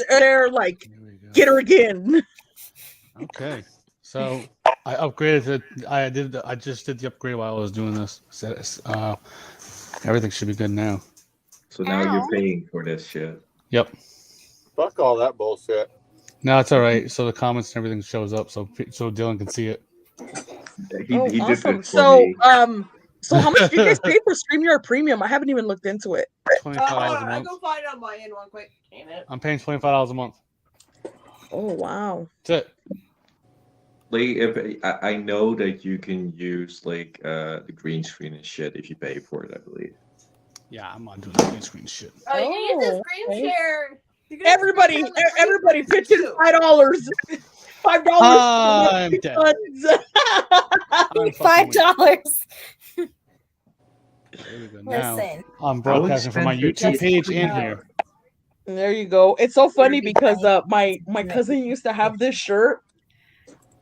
they're like, Here we go. get her again. Okay. So I upgraded it. I just did the upgrade while I was doing this. Everything should be good now. So now you're Ow. paying for this shit. Yep. Fuck all that bullshit. Now it's all right. So the comments and everything shows up, so Dylan can see it. He did Awesome. this for me. So how much do you guys pay for StreamYard Premium? I haven't even looked into it. $25 a I month. go find it on my end one quick. Damn it. I'm paying $25 a month. Oh wow. That's it. Like, if I know that you can use like the green screen and shit if you pay for it, I believe. Yeah, I'm not doing that green screen shit. Oh, you can use the Oh, screen okay. share. You can use Everybody, screen share, like, everybody, green pitch in too. $5. $5. I'm dead. I'm fucking $5. weak. There we go. Now Listen, I'm broadcasting from my expensive YouTube is page it and now? here. There you go. It's so funny because my cousin used to have this shirt.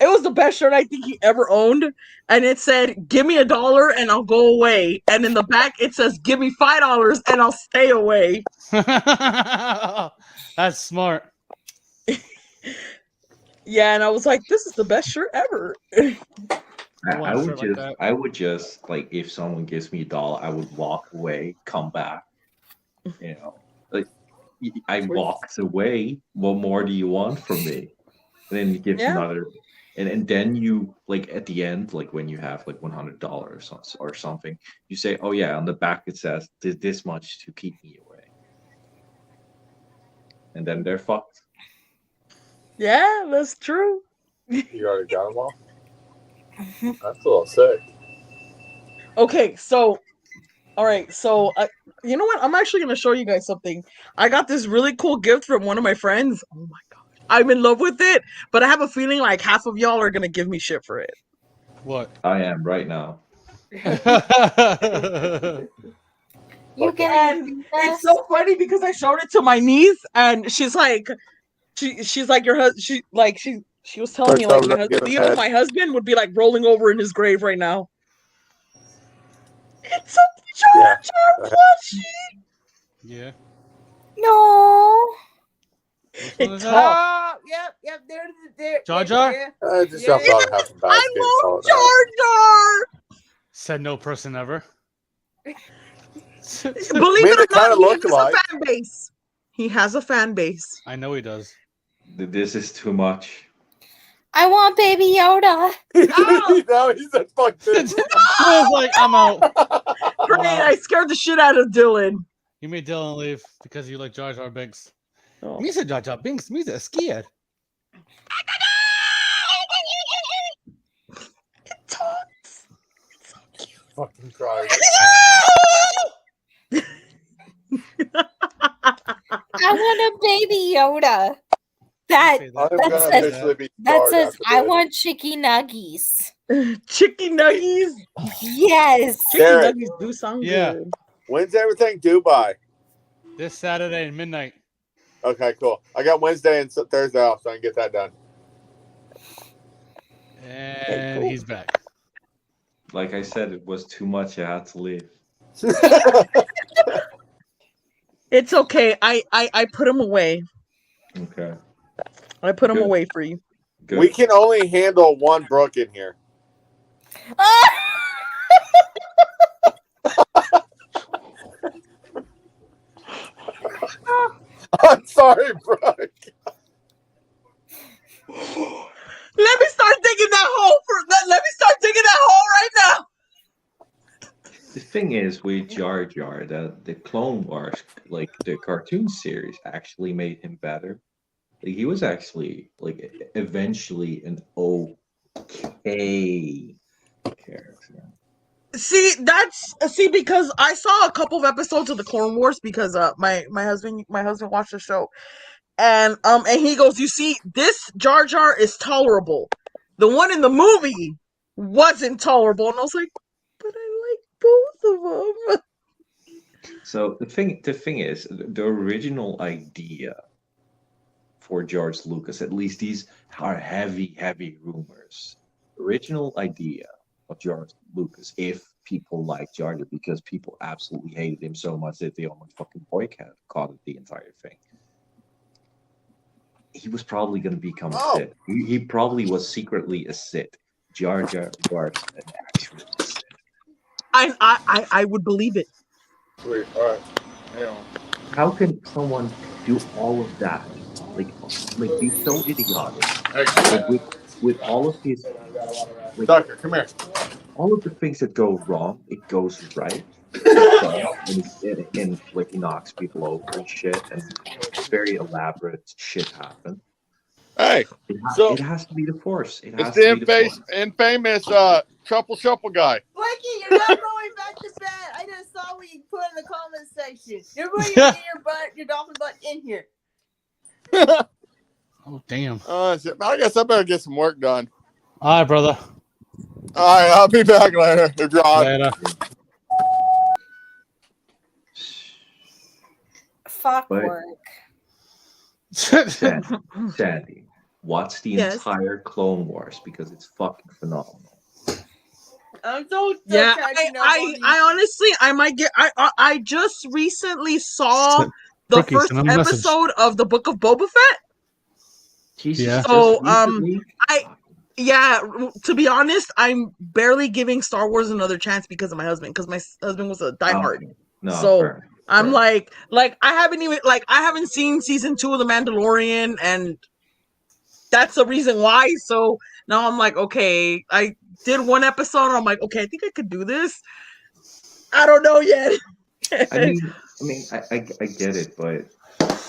It was the best shirt I think he ever owned, and it said, "Give me $1 and I'll go away." And in the back it says, "Give me $5 and I'll stay away." That's smart. Yeah, and I was like, "This is the best shirt ever." want a shirt like that. I would just like if someone gives me $1, I would walk away, come back. You know, like I walked away. What more do you want from me? And then he gives Yeah. another, and then you like at the end, like when you have like $100 or something, you say, "Oh yeah," on the back it says this much to keep me away, and then they're fucked. Yeah, that's true. You already got them all? That's a little sick. Okay, so, all right, so you know what? I'm actually gonna show you guys something. I got this really cool gift from one of my friends. Oh my god, I'm in love with it, but I have a feeling like half of y'all are gonna give me shit for it. What? I am right now. you can. And it's so funny because I showed it to my niece, and she's like, she's like your husband. She was telling me like my husband, Leo, my husband would be like rolling over in his grave right now. It's a Jar Jar plushie. Yeah. No. Which It one is that? talks. Oh, yep, there. Jar Jar? Yeah. I just jumped out and have some I basket. love Jar Jar. Said no person ever. Believe mean, it or they kinda not, look he has alike. a fan base. He has a fan base. I know he does. This is too much. I want Baby Yoda. No, he said fuck this. I was like, I'm out. Great, I scared the shit out of Dylan. You made Dylan leave because you like Jar Jar Binks. Oh. Me said Jar Jar Binks. Me said scared. It talks. It's so cute. Fucking Christ. I want a Baby Yoda. That Say I'm that. gonna says- officially be that scarred says after I this. want Chicky Nuggies. Chicken nuggies. Yes. Chicken Garrett. nuggies do sound Yeah. good. When's everything due by? This Saturday at midnight. Okay, cool. I got Wednesday and Thursday off, so I can get that done. And cool. he's back. Like I said, it was too much. I had to leave. It's okay. I put him away. Okay. I put him Good. away for you. Good. We can only handle one Brooke in here. I'm sorry, Brooke. Let me start digging that hole let me start digging that hole right now. The thing is with Jar Jar, the Clone Wars, like the cartoon series, actually made him better. Like, he was actually like eventually an okay character. See, because I saw a couple of episodes of the Clone Wars because my husband watched the show. And he goes, "You see, this Jar Jar is tolerable. The one in the movie wasn't tolerable." And I was like, "But I like both of them." So the thing is, the original idea for George Lucas, at least these are heavy rumors. Original idea of George Lucas, if people like Jar Jar, because people absolutely hated him so much that they almost fucking boycotted the entire thing. he was probably going to become a Oh. Sith. He probably was secretly a Sith. Jar Jar was an actual Sith. I would believe it. Sweet. All right. Hang on. How can someone do all of that? Like be so idiotic. Hey, Like with all of his, like Doctor, come here. all of the things that go wrong, it goes right. and like he knocks people over and shit, and very elaborate shit happens. Hey, It has to be the Force. It has it's to the be the Force. infamous Shuffle guy. Blakey, you're not going back to bed. I just saw what you put in the comment section. You're putting your dolphin butt in here. Oh damn! I guess I better get some work done. All right, brother. All right, I'll be back later. If you're on. Later. Fuck But- work. Sandy, watch the Yes. entire Clone Wars because it's fucking phenomenal. I'm so Yeah, catching up on I these. honestly, I might get. I just recently saw the Rookie, first send him a message. episode of the Book of Boba Fett. Jesus, Yeah. just So, recently- Yeah, to be honest, I'm barely giving Star Wars another chance because of my husband. Because my husband was a diehard. Okay. No, So, fair. I'm Fair. like I haven't seen season 2 of The Mandalorian, and that's the reason why. So now I'm like, okay, I did one episode. And I'm like, okay, I think I could do this. I don't know yet. I mean, I get it, but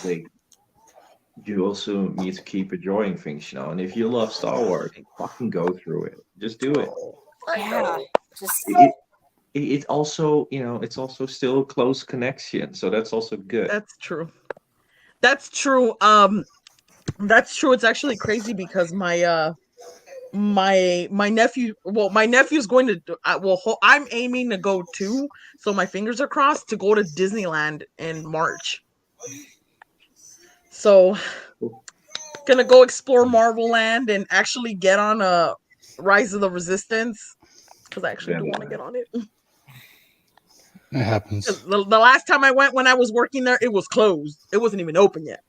like, you also need to keep enjoying things, you know. And if you love Star Wars, fucking go through it. Just do it. Yeah. Just It also, you know, it's also still a close connection, so that's also good. That's true. That's true. That's true. It's actually crazy because my nephew. Well, my nephew's going to. I'm aiming to go too. So my fingers are crossed to go to Disneyland in March. So, gonna go explore Marvel Land and actually get on a Rise of the Resistance because I actually do want to get on it. It happens. The last time I went when I was working there, it was closed. It wasn't even open yet.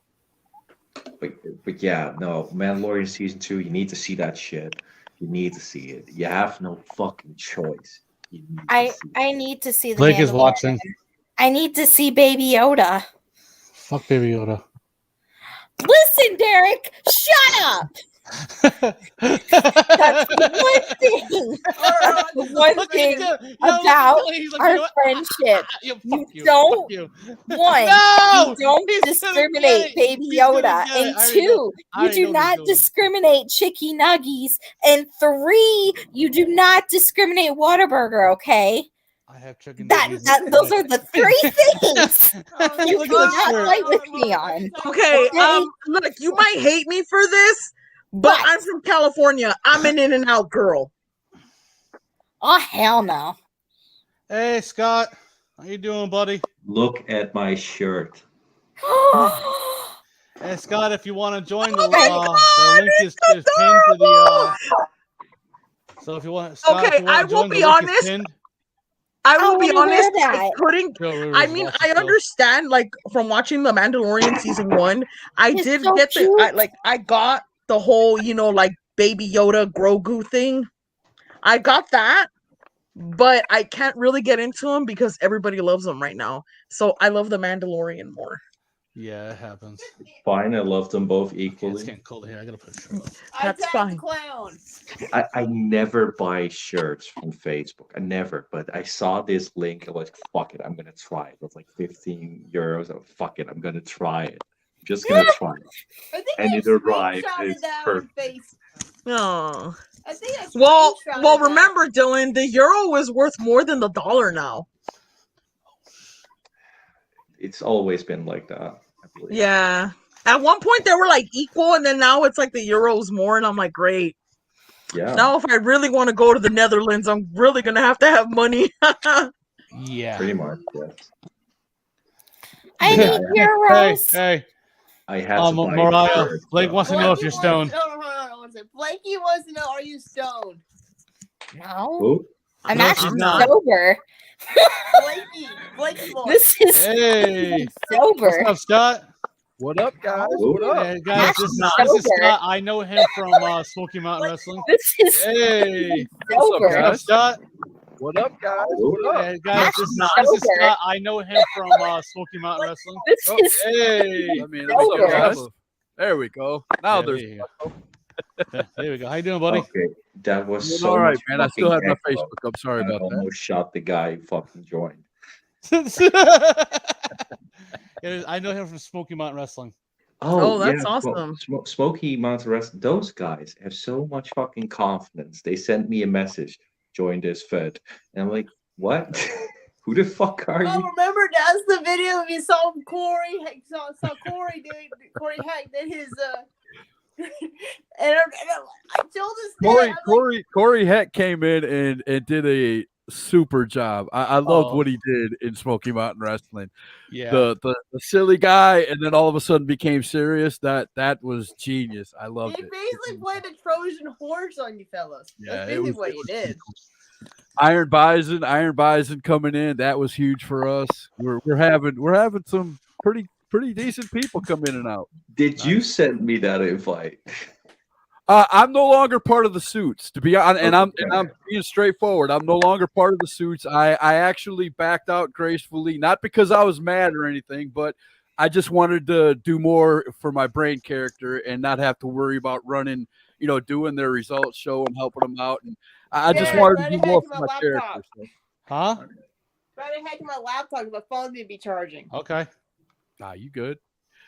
But yeah, no, Mandalorian season 2, you need to see that shit. You need to see it. You have no fucking choice. You need to see it. I need to see the Blake is Mandalorian. watching. I need to see Baby Yoda. Fuck Baby Yoda. Listen, Derek, shut up. That's the one thing. That's the one thing about our friendship. You don't one, No! you don't He's gonna discriminate get it. Baby He's gonna Yoda, get it. and I already know. 2, I you already do know what not he's doing. discriminate Chicky Nuggies, and 3, you do not discriminate Whataburger. Okay, I have chicken. those are the 3 things you Look at cannot that shirt. fight with me on. Okay, Okay. look, you might hate me for this, but What? I'm from California. I'm an In-N-Out girl. Oh hell no! Hey Scott, how you doing, buddy? Look at my shirt. Hey Scott, if you want to join Oh my the link is pinned to the. So if you want, Scott, Okay, if you want I to will join, be the link is honest. pinned. I will be wanna wear honest. I that. couldn't. Joe Rivers I is mean, watching, I so- understand. Like from watching The Mandalorian season 1, I It's did so get cute. I got the whole, like Baby Yoda Grogu thing. I got that, but I can't really get into him because everybody loves him right now. So I love The Mandalorian more. Yeah, it happens. Fine, I love them both Okay, it's equally. getting cold here. I gotta put a shirt on. That's I tagged fine. the clown. I never buy shirts from Facebook. I never, but I saw this link. I was like, fuck it, I'm gonna try it. It was like 15 euros. I was, fuck it, I'm gonna try it. I'm just gonna try it. I think And I it arrived. screenshotted It's that perfect. on Facebook. Oh. I think I Well, screenshotted that. remember, Dylan, the euro is worth more than the dollar now. It's always been like that, I believe. Yeah. At one point they were like equal, and then now it's like the euro's more, and I'm like, great. Yeah. Now if I really want to go to the Netherlands, I'm really gonna have to have money. Yeah. Pretty much, yes. I Yeah, need Hey, euros. hey. I had to buy Mariah. shirts, Blake though. wants to know if you're Blakey stoned. wants- hold on, one second. Blakey wants to know, are you stoned? No, Who? I'm No, actually she's not. sober. Blakey boy. This is Hey. sober. What's up, Scott? What up, guys? What What up? Hey, guys, this is Scott. I know him from Smoky Mountain Wrestling. This is Hey, what's over. up, guys? Scott. What up, guys? What up? Hey, guys, this is Scott. I know him from Smoky Mountain Wrestling. this Oh, is hey, what's over. up, guys? There we go. Now Yeah, there's. there you go. There we go. How you doing, buddy? Okay, that was Doing so all right, much man. I still have fucking my echo. Facebook. I'm sorry I about that. almost shot the guy who fucking joined. I know him from Smoky Mountain Wrestling. Oh, that's yeah, awesome. Smoky Mountain Wrestling. Those guys have so much fucking confidence. They sent me a message, join this fed. And I'm like, what? Who the fuck are Oh, you? remember that's the video we saw Corey. Saw Corey doing. Corey Hack did his. And I told this Corey Heck came in and did a super job. I loved Oh. what he did in Smoky Mountain Wrestling. Yeah. The silly guy, and then all of a sudden became serious. That was genius. I loved He it. basically played a Trojan horse on you fellas. Yeah, That's it basically was- what it he was did. Iron Bison coming in. That was huge for us. We're having some pretty decent people come in and out. Did you send me that invite? I'm no longer part of the Suits, to be honest, and I'm Okay. being straightforward. I'm no longer part of the Suits. I actually backed out gracefully, not because I was mad or anything, but I just wanted to do more for my brain character and not have to worry about running, doing their results show and helping them out. And I just Yeah, wanted to right do ahead more to for my my laptop. character. So. Huh? Right ahead to my laptop, my phone would be charging. Okay. Nah, you good?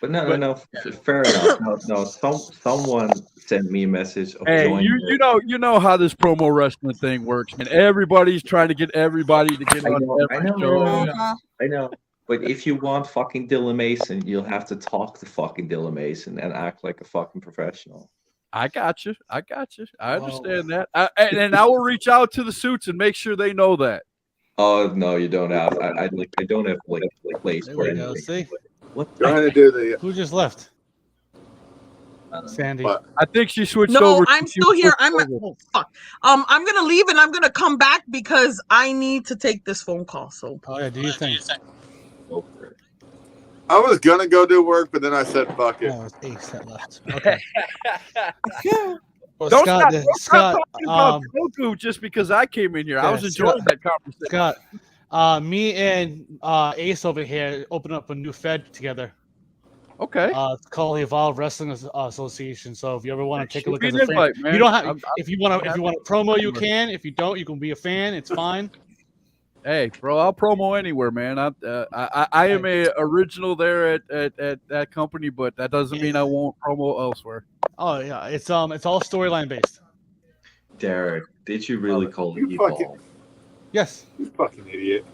But no, fair enough. No, someone sent me a message of Hey, joining. you know how this promo wrestling thing works, man. Everybody's trying to get everybody to get I on know, every I know, show. Uh-huh. I know. But if you want fucking Dylan Mason, you'll have to talk to fucking Dylan Mason and act like a fucking professional. I got you. I Oh. understand that. And I will reach out to the Suits and make sure they know that. Oh no, you don't have. I don't have like place There for we go. anything. See? What? Trying to do the. Who just left? Sandy. What? I think she switched No, over. I'm she still here. switched I'm over. oh, fuck. I'm gonna leave and I'm gonna come back because I need to take this phone call. So Oh yeah, do you think? Go for it. I was gonna go do work, but then I said, "Fuck it." Oh, it's Ace that left. Okay. Well, Don't Scott, stop Scott, talking about Goku just because I came in here. I yeah, was enjoying Scott- that conversation. Scott, me and Ace over here opened up a new Fed together. Okay. It's called the Evolve Wrestling Association. So if you ever want to take a Shoot look me as an a fan, invite, man. you don't have. I'm- if you want to promo, you can. If you don't, you can be a fan. It's fine. Hey, bro, I'll promo anywhere, man. I am a original there at that company, but that doesn't mean I won't promo elsewhere. Oh yeah, it's all storyline based. Derek, did you really call it You Evolve? fucking- Yes. You fucking idiot.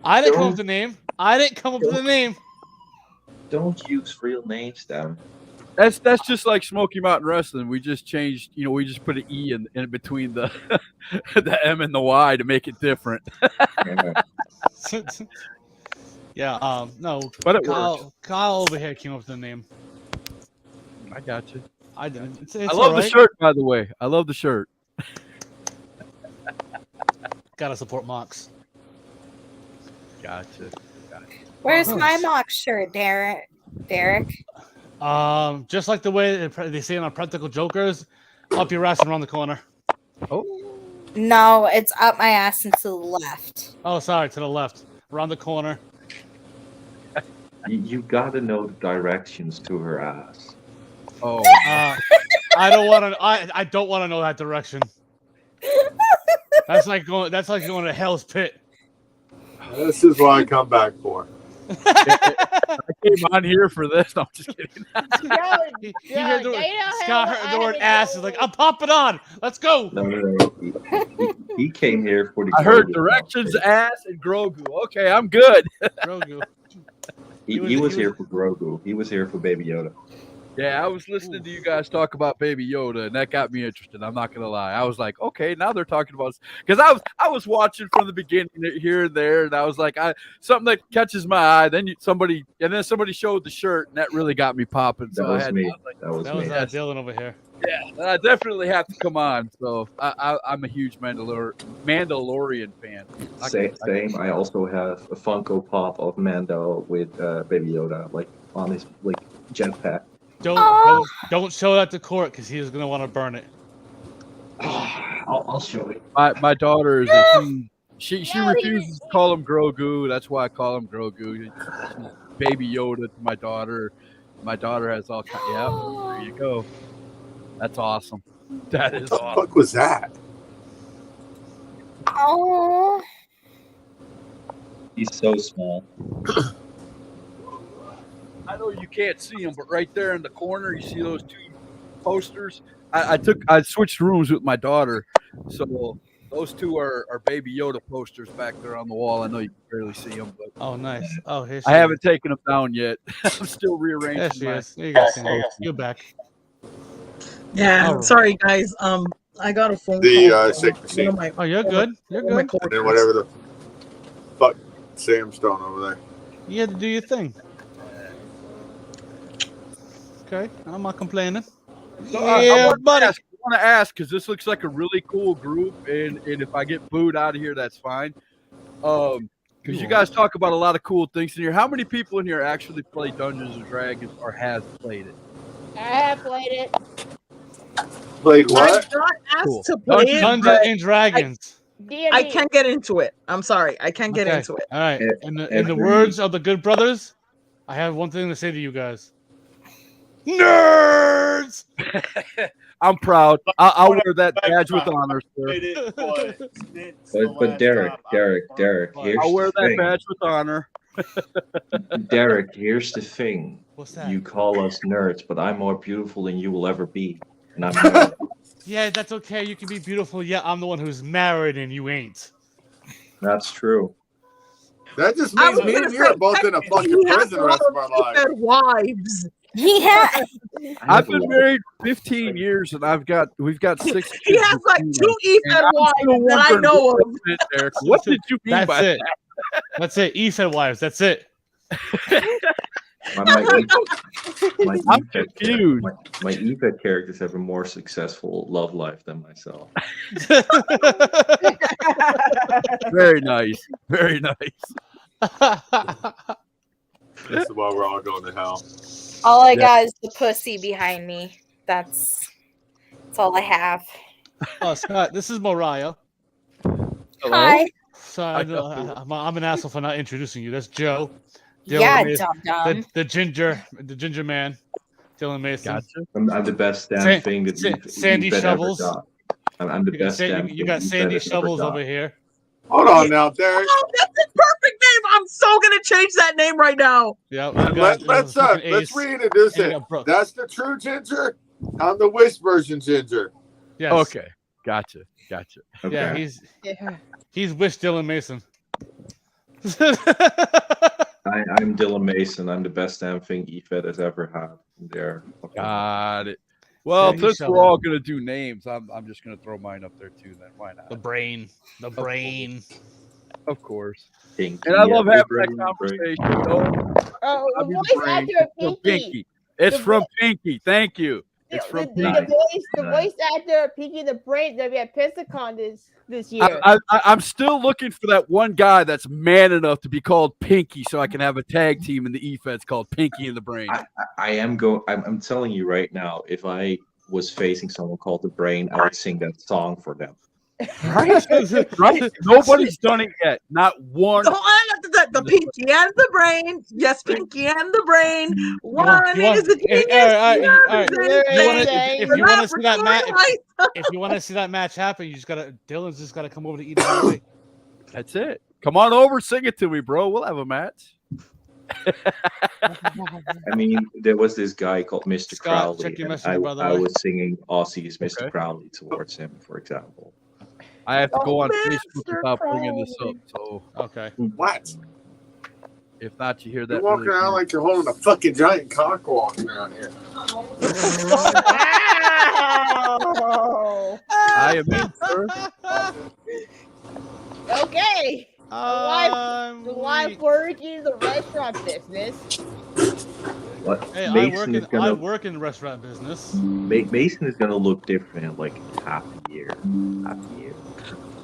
I didn't come up with the name. I didn't come up with the name. Don't use real names, then. That's just like Smoky Mountain Wrestling. We just changed, we just put an E in between the the M and the Y to make it different. Yeah. Yeah. No. But it works. Kyle over here came up with the name. I got you. I didn't. It's I love the shirt, by the way. I love the shirt. Gotta support Mox. Gotcha. Where's Oh, my sh- mock shirt, Derek? Just like the way they say in our Practical Jokers, up your ass and around the corner. Oh, No, it's up my ass and to the left. Oh, sorry, to the left, around the corner. You gotta know the directions to her ass. oh. I don't want to. I don't want to know that direction. That's like going to Hell's Pit. This is what I come back for. I came on here for this. No, I'm just kidding. He heard Scott heard the word ass. Is like, I'm popping on. Let's go. No. He came here for the. I heard Grogu. directions, ass, and Grogu. Okay, I'm good. Grogu. He was here for Grogu. He was here for Baby Yoda. Yeah, I was listening to you guys talk about Baby Yoda, and that got me interested. I'm not gonna lie. I was like, okay, now they're talking about because I was watching from the beginning here and there, and I was like, something that catches my eye. Then somebody showed the shirt, and that really got me popping. So That was I had me. I was like, That was That was me. Dylan over here. I definitely have to come on. So I'm a huge Mandalorian fan. Same. I also have a Funko Pop of Mando with Baby Yoda, like on his like jetpack. Don't show that to Court because he's gonna want to burn it. I'll show it. My daughter is a huge. She refuses to call him Grogu. That's why I call him Grogu. She's Baby Yoda to my daughter. My daughter has all kinds. Yeah, there you go. That's awesome. That is What the awesome. fuck was that? Oh, He's so small. I know you can't see him, but right there in the corner, you see those two posters. I switched rooms with my daughter, so those two are Baby Yoda posters back there on the wall. I know you can barely see them, but Oh, nice. Oh, here she I haven't taken them down yet. I'm still rearranging. There she my- is. There you go, Cindy. You're back. Yeah, All right. sorry guys. I got a phone The, call. shake from machine. one of my- Oh, you're one of good. You're my good. coworkers. And then whatever the fuck Sam's throwing over there. You had to do your thing. Okay, I'm not complaining. So I Yeah, want buddy. to ask because this looks like a really cool group, and if I get booed out of here, that's fine. Because you guys talk about a lot of cool things in here. How many people in here actually play Dungeons and Dragons or has played it? I have played it. Played I what? got asked Cool. to play it, Dungeons but and Dragons. D&D. I can't get into it. I'm sorry, I can't get Okay. into it. All right. In the Every- words of the Good Brothers, I have one thing to say to you guys. Nerds. I'm proud. I'll wear that badge with honor, sir. But Derek, here's I'll wear the that thing. badge with honor. Derek, here's the thing. What's that? You call us nerds, but I'm more beautiful than you will ever be. And I'm married. Yeah, that's okay. You can be beautiful. Yeah, I'm the one who's married and you ain't. That's true. That just I means was me gonna and you are say, both in a fucking He has prison the a rest lot of our of lives. dead wives. yeah. I I've have a been lot. married 15 years, and we've got 6 kids. He has like between two us. Ethan And I'm wives still that I wondering know what of. that is, Derek. What did you mean That's by it. That's it. Ethan wives. That's it. My I'm Ethan- confused. My Ethan characters have a more successful love life than myself. Very nice. Very nice. This is why we're all going to hell. All I Yeah. got is the pussy behind me. That's all I have. Oh, Scott, this is Mariah. Hello? Hi. Sorry, I'm an asshole for not introducing you. That's Joe. Dylan Yeah, Mason, dum-dum. the ginger man, Dylan Mason. Gotcha. I'm the best damn Sa- thing that Sandy you've ever Shovels. got. I'm the You got, best damn you thing got you've Sandy ever Shovels got. over here. Hold on now, Derek. Oh, that's his perfect name. I'm so gonna change that name right now. Yeah, Let's reintroduce and you it. got Brooke. That's the true Ginger. I'm the Wish version Ginger. Yes. Okay. Gotcha. Okay. Yeah, Yeah. he's Wish Dylan Mason. I'm Dylan Mason. I'm the best damn thing EFED has ever had. There. Okay. Got it. Well, Sandy since Shovel. we're all gonna do names, I'm just gonna throw mine up there too. Then why not? The brain. Of course. Pinky And I love every having brain, that brain. conversation. No, Oh, I the mean voice brain. actor of It's from Pinky. It's The from vo- Pinky. Thank you. It's from The Pinky. voice actor of Pinky the Brain gonna be at Pensacon this year. I'm still looking for that one guy that's man enough to be called Pinky, so I can have a tag team in the E-Feds called Pinky and the Brain. I'm telling you right now, if I was facing someone called the Brain, I would sing that song for them. Right? Nobody's done it yet. Not one. The Pinky and the Brain. Yes, Pinky and the Brain. One you want- is a genius. all the right, other all is right. insane. If The you want to see that match, laboratory if you want to see that match happen, you just gotta. Dylan's just gotta come over to eat it. That's it. Come on over, sing it to me, bro. We'll have a match. I mean, there was this guy called Mr. Scott, Crowley. check your and messenger, by the I way. was singing Aussie's Mr. Okay. Crowley towards him, for example. I have to go on Oh, Facebook Mr. without bringing this up. Crowley. So Okay. What? if not, you hear that. You're walking really around like you're holding a fucking giant cock walking around here. Wow. I am in, sir. Okay. I'm The wife working in the restaurant business. What? Hey, I Mason is I gonna work in the restaurant business. Mason is gonna look different in like half a year.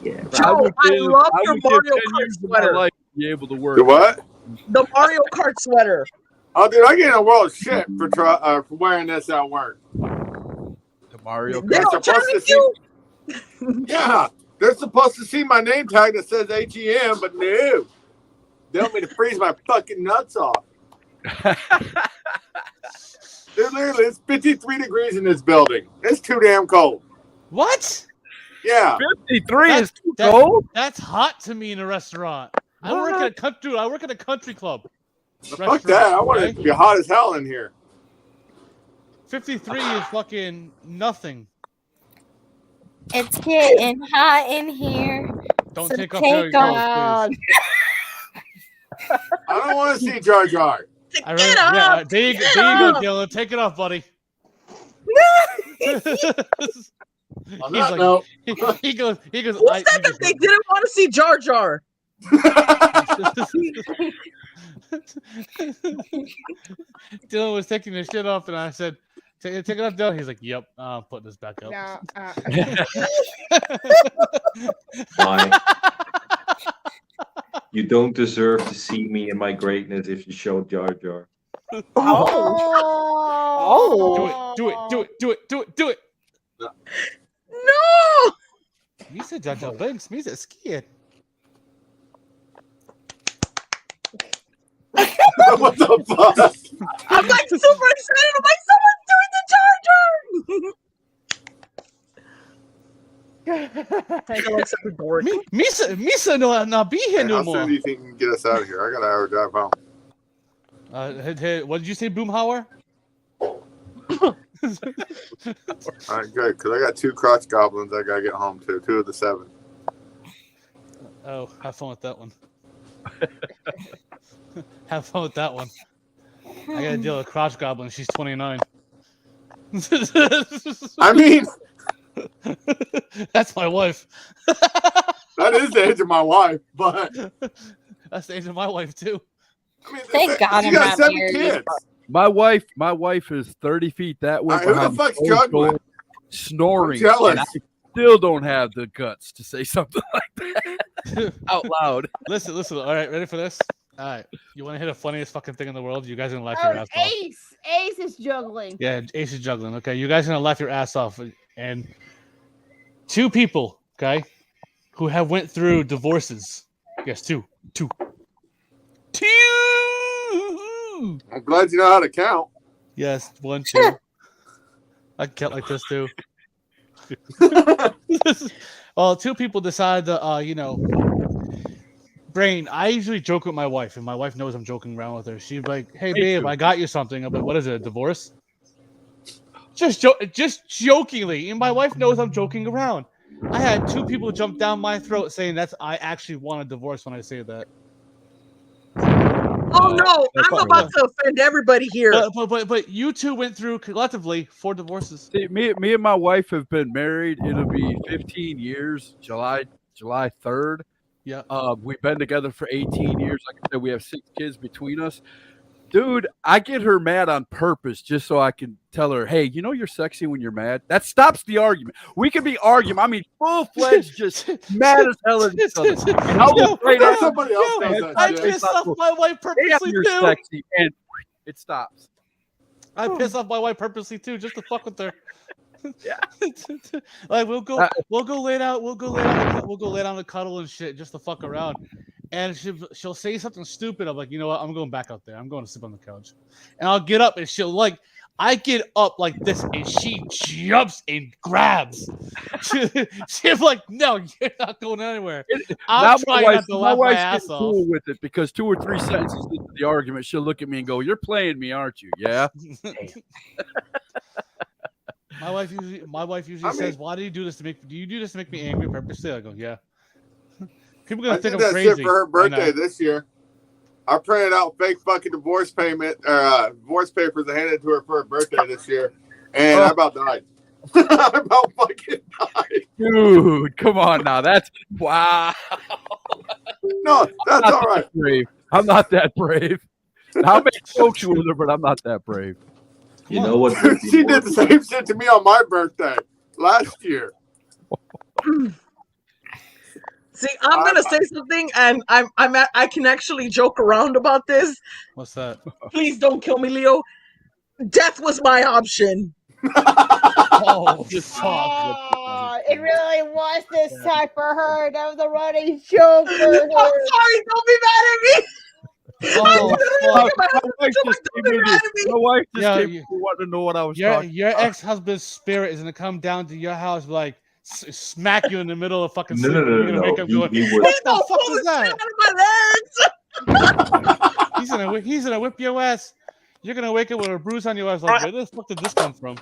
Yeah. Joe, I love I your would give Mario 10 Kart years of my sweater. life to be able to work. The what? The Mario Kart sweater. Oh, dude, I get in a world of shit for wearing this at work. The Mario They They're don't supposed to challenge see. you. Yeah, they're supposed to see my name tag that says HEM, but no. They want me to freeze my fucking nuts off. Dude, literally, it's 53 degrees in this building. It's too damn cold. What? Yeah. 53 is too That- cold? That's hot to me in a restaurant. I work at a country club. Fuck that. I want it to be hot as hell in here. 53 is fucking nothing. It's getting hot in here. Don't So take off your take clothes, off. please. I don't want to see Jar Jar. I really, yeah, there you go, Dylan. Take it off, buddy. On He's that like- note, he goes. Who said that they didn't want to see Jar Jar? Dylan was taking his shit off, and I said, "Take it off, Dylan." He's like, "Yep, I'm putting this back up." No, Why? You don't deserve to see me in my greatness if you show Jar Jar. Oh. Do it. No! Misa Jar Jar Binks. Misa scared. what the fuck? I'm like super excited. I'm like, someone's doing the Jar Jar! I feel like such a dork. Misa no not be here Hey, no how more. soon do you think you can get us out of here? I got an hour drive home. What did you say, Boomhauer? All right, good. Because I got 2 crotch goblins I got to get home to. 2 of the 7. Oh, have fun with that one. Have fun with that one. I gotta deal with Crotch Goblin. She's 29. I mean, That's my wife. that is the age of my wife, but That's the age of my wife too. I mean, Thank God you I'm got not 7 married. kids. My wife is 30 feet that way. All right, who the behind fuck's closed juggling? door, snoring. I'm jealous. And I still don't have the guts to say something like that out loud. Listen. All right, ready for this? All right. You want to hit the funniest fucking thing in the world? You guys are gonna laugh your Oh, ass off. Ace is juggling. Yeah, Ace is juggling. Okay, you guys are gonna laugh your ass off. And 2 people, okay, who have went through divorces. Yes, 2. I'm glad you know how to count. Yes, 1, 2. I can count like this too. Well, 2 people decide to, Brain, I usually joke with my wife, and my wife knows I'm joking around with her. She's like, "Hey, Me babe, too. I got you something." I'm like, "What is it? A divorce?" Just jokingly, and my wife knows I'm joking around. I had 2 people jump down my throat saying I actually want a divorce when I say that. Oh no, I'm about to offend everybody here. But you 2 went through collectively 4 divorces. See, me and my wife have been married. It'll be 15 years, July 3rd. Yeah. We've been together for 18 years. Like I said, we have 6 kids between us. Dude, I get her mad on purpose just so I can tell her, hey, you know you're sexy when you're mad? That stops the argument. We can be arguing. I mean, full-fledged, just mad as hell at each other. And I'll go straight Yo, at somebody else yo, does that I shit. pissed off my wife damn, purposely you're too. sexy, and it stops. I piss off my wife purposely too, just to fuck with her. Yeah. Like we'll go lay down the cuddle and shit just to fuck around. And she'll say something stupid. I'm like, you know what? I'm going back up there. I'm going to sleep on the couch. And I'll get up and I get up like this and she jumps and grabs. She's like, no, you're not going anywhere. I'm trying not to laugh my ass getting off. cool with it because 2 or 3 sentences into the argument, she'll look at me and go, "You're playing me, aren't you?" Yeah. My wife usually says, "Why do you do this to make? Do you do this to make me angry purposely?" I go, "Yeah." People are I gonna think did I'm that crazy. shit for her I know. birthday this year. I printed out fake fucking divorce papers and handed it to her for her birthday this year, and I about died. I about fucking died. Dude, come on now. That's wow. No, that's all right. Brave. I'm not that brave. I'll make jokes with her, but I'm not that brave. You know what? would be She more did the same shit to me on my birthday last year. See, I'm gonna say something, and I can actually joke around about this. What's that? Please don't kill me, Leo. Death was my option. Oh, fuck. Oh, it really was this time for her. That was a running joke for her. I'm sorry. Don't be mad at me. Oh, fuck. My wife just came in here. My wife just Yeah, came in wanted to know what I was Your talking about. ex-husband's spirit is gonna come down to your house, like smack you in the middle of fucking No, sleep. no, You're no, gonna no. wake up going, He "What was, the fuck Pull was the shit that?" out of my legs. He's gonna whip your ass. You're gonna wake up with a bruise on your ass. Like, where the fuck did this come from?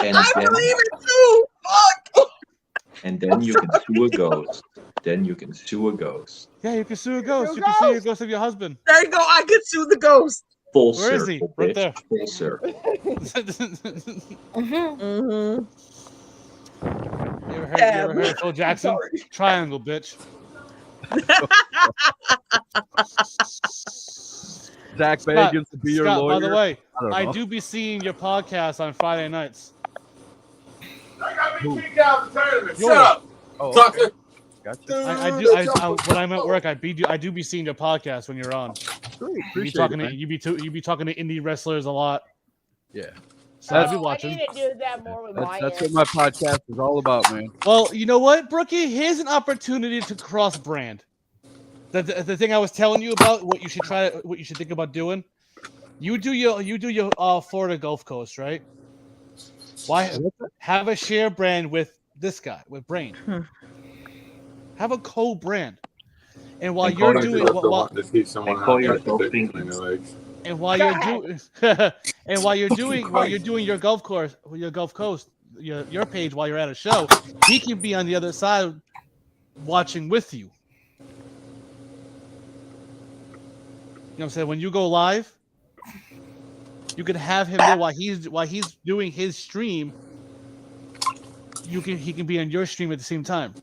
and I then, believe it too. Fuck. and then you can sue a ghost. Then you can sue a ghost. Yeah, you can sue a ghost. Sue You can sue your ghost? ghost of your husband. There you go. I could sue the ghost. Full Where is circle, he? Right bitch. there. Full circle. Mhm. You ever heard of Phil Jackson? Triangle, bitch. Zach Bagans to be your Scott, lawyer. by the way, don't I know. do be seeing your podcast on Friday nights. I got me kicked out of the tournament. Yo. Shut up, Oh, sucker. gotcha. When I'm at work, I do be seeing your podcast when you're on. Great. You be Appreciate talking it, to man. you be talking to indie wrestlers a lot. Yeah. So I'll be I watching. need to do that more with my That's ears. what my podcast is all about, man. Well, you know what, Brookie? Here's an opportunity to cross brand. The thing I was telling you about, what you should think about doing. You do your Florida Gulf Coast, right? Why have a share brand with this guy, with Brain? Have a co-brand. And while And you're call doing yourself while call yourself Pinky. and while you're doing and while you're doing your Gulf Coast, your page while you're at a show, he can be on the other side watching with you. You know what I'm saying? When you go live, you can have him there while he's doing his stream. He can be on your stream at the same time.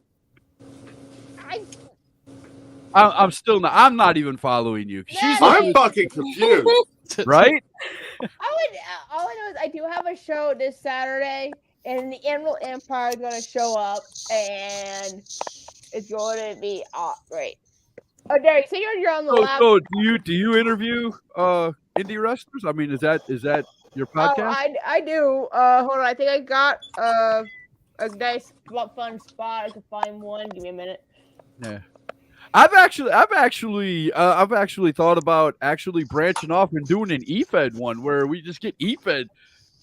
I'm still not. I'm not even following you. She's I'm fucking confused. right. All I know is I do have a show this Saturday, and the Emerald Empire is going to show up, and it's going to be great. Oh, Derek, so you're on the lap. So do you interview indie wrestlers? I mean, is that your podcast? I do. Hold on, I think I got a nice fun spot. I can find one. Give me a minute. Yeah. I've actually thought about actually branching off and doing an EFED one where we just get EFED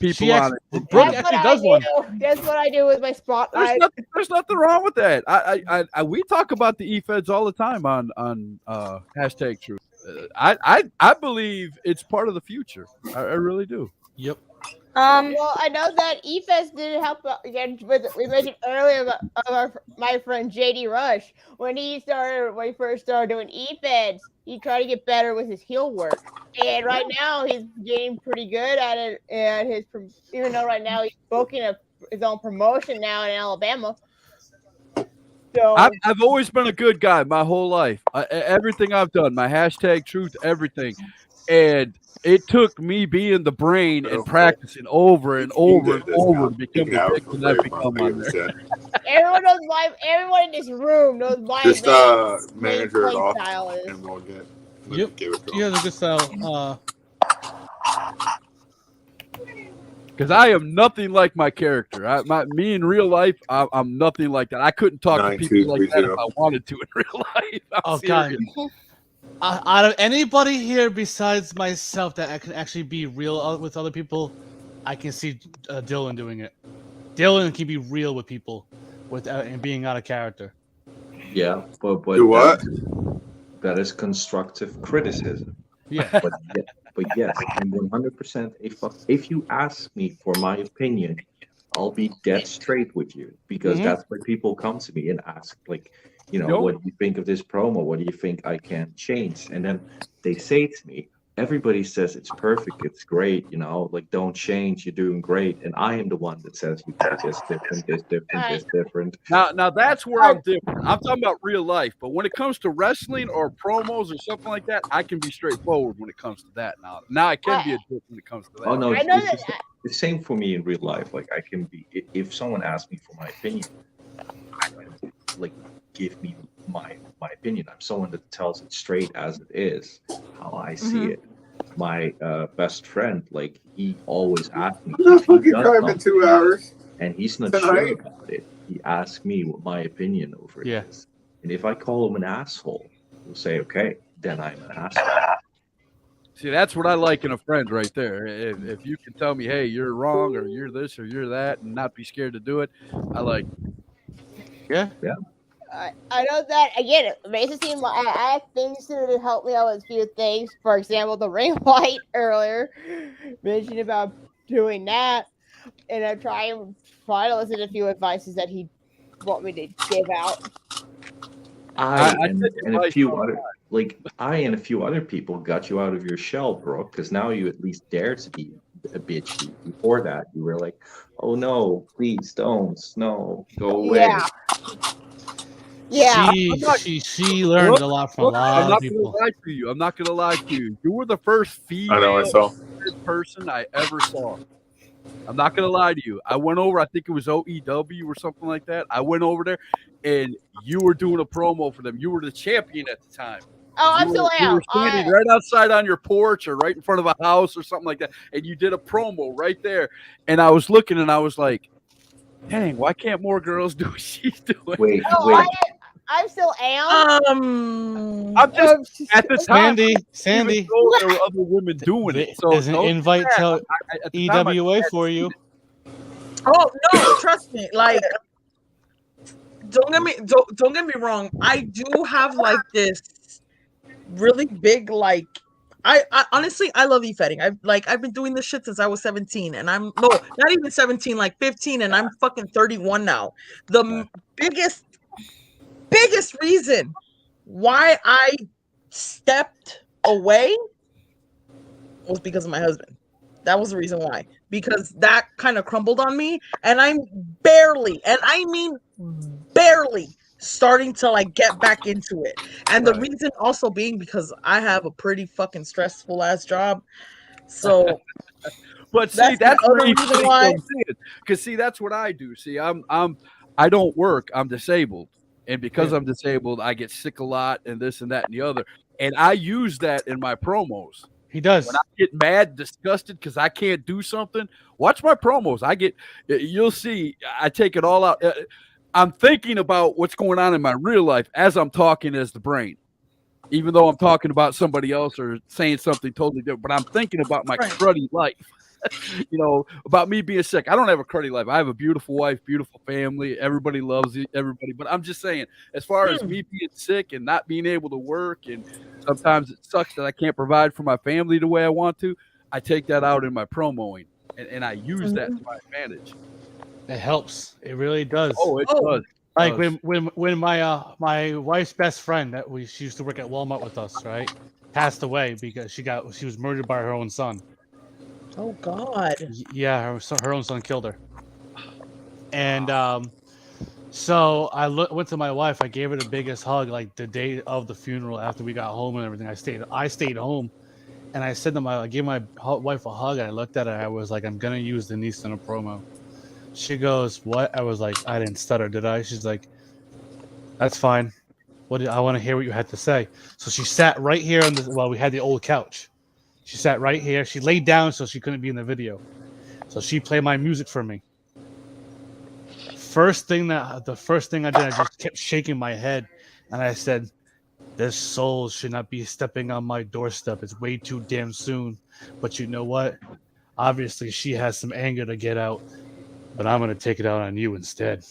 people on it. Brooke actually does one. That's what I do with my spotlight. There's nothing wrong with that. I we talk about the EFEDs all the time on hashtag Truth. I believe it's part of the future. I really do. Yep. Well, I know that EFES did help again. We mentioned earlier about my friend JD Rush when he first started doing EFEDs. He tried to get better with his heel work, and right now he's getting pretty good at it. And even though right now he's booking his own promotion now in Alabama. So I've always been a good guy my whole life. Everything I've done, my hashtag Truth, everything, and it took me being the Brain and practicing over and over and over to become the victim I've become on there. Everyone knows everyone in this room knows my Just manager it play off, style is. and we'll Yep. give it to He him. has a good style. Because I am nothing like my character. Me in real life, I'm nothing like that. I couldn't talk to people like that if I wanted to in real life. I'm serious. God. Out of anybody here besides myself that I can actually be real with other people, I can see Dylan doing it. Dylan can be real with people without and being out of character. Yeah, but Do what? That is constructive criticism. Yeah. But yes, I'm 100%. If you ask me for my opinion, I'll be dead straight with you because that's why people come to me and ask, like, what do you think of this promo? What do you think I can change? And then they say to me, everybody says it's perfect, it's great, like don't change, you're doing great. And I am the one that says we do this different, this different, this different. Now that's where I'm different. I'm talking about real life. But when it comes to wrestling or promos or something like that, I can be straightforward when it comes to that. Now I can be a dick when it comes to that. Oh no, I know it's the same for me in real life. Like I can be, if someone asks me for my opinion, like give me my opinion. I'm someone that tells it straight as it is, how I see it. My best friend, like he always asks me. I'm fucking crying in 2 hours. And he's not sure about it. He asks me what my opinion over it is. And if I call him an asshole, he'll say, okay, then I'm an asshole. See, that's what I like in a friend right there. If you can tell me, hey, you're wrong, or you're this, or you're that, and not be scared to do it, I like. Yeah. I know that again. It makes it seem like I have things to help me out with a few things. For example, the ring light earlier mentioned about doing that, and I'm trying to listen to a few advices that he want me to give out. I and a few other people got you out of your shell, Brooke, because now you at least dare to be a bitch. Before that, you were like, "Oh no, please don't, no, go away." Yeah. She learned a lot from a lot of people. I'm not gonna lie to you. You were the first female person I ever saw. I'm not gonna lie to you. I went over. I think it was OEW or something like that. I went over there, and you were doing a promo for them. You were the champion at the time. Oh, I'm still You were standing right outside on your porch or right in front of a house or something like that, and you did a promo right there. And I was looking, and I was like, "Dang, why can't more girls do what she's doing?" Wait. I still am. I'm just at the time. Sandy. There were other women doing it. So there's an invite to EWA for you. Oh no, trust me. Like, don't get me wrong. I do have like this really big like. I honestly I love e-fetting. I've been doing this shit since I was 17, and I'm not even 17, like 15, and I'm fucking 31 now. The biggest reason why I stepped away was because of my husband. That was the reason why. Because that kind of crumbled on me, and I'm barely, and I mean barely, starting to like get back into it. And the reason also being because I have a pretty fucking stressful ass job. So but see, that's the reason why. Because see, that's what I do. See, I don't work. I'm disabled. And because I'm disabled, I get sick a lot and this and that and the other. And I use that in my promos. He does. When I get mad, disgusted because I can't do something, watch my promos. You'll see, I take it all out. I'm thinking about what's going on in my real life as I'm talking as the brain. Even though I'm talking about somebody else or saying something totally different. But I'm thinking about my cruddy life. About me being sick. I don't have a cruddy life. I have a beautiful wife, beautiful family. Everybody loves everybody. But I'm just saying, as far as me being sick and not being able to work, and sometimes it sucks that I can't provide for my family the way I want to, I take that out in my promoing, and I use that to my advantage. It helps. It really does. Oh, it does. Like when my wife's best friend she used to work at Walmart with us, right, passed away because she was murdered by her own son. Oh God! Yeah, her own son killed her. And so I went to my wife. I gave her the biggest hug, like the day of the funeral. After we got home and everything, I stayed home, and I said to I gave my wife a hug. And I looked at her. I was like, I'm gonna use Denise in a promo. She goes, "What?" I was like, "I didn't stutter, did I?" She's like, "That's fine. I want to hear what you had to say." So she sat right here we had the old couch. She sat right here. She laid down so she couldn't be in the video. So she played my music for me. The first thing I did, I just kept shaking my head, and I said, "This soul should not be stepping on my doorstep. It's way too damn soon. But you know what? Obviously, she has some anger to get out, but I'm gonna take it out on you instead."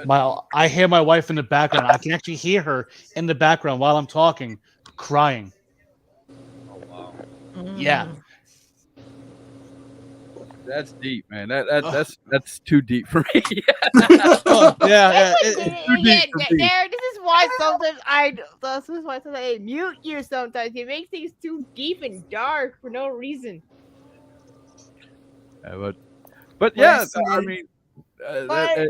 I hear my wife in the background. I can actually hear her in the background while I'm talking, crying. Oh wow! Yeah, that's deep, man. That's too deep for me. Yeah. This is why sometimes I mute you sometimes. You make things too deep and dark for no reason. But yeah, Listen. I mean,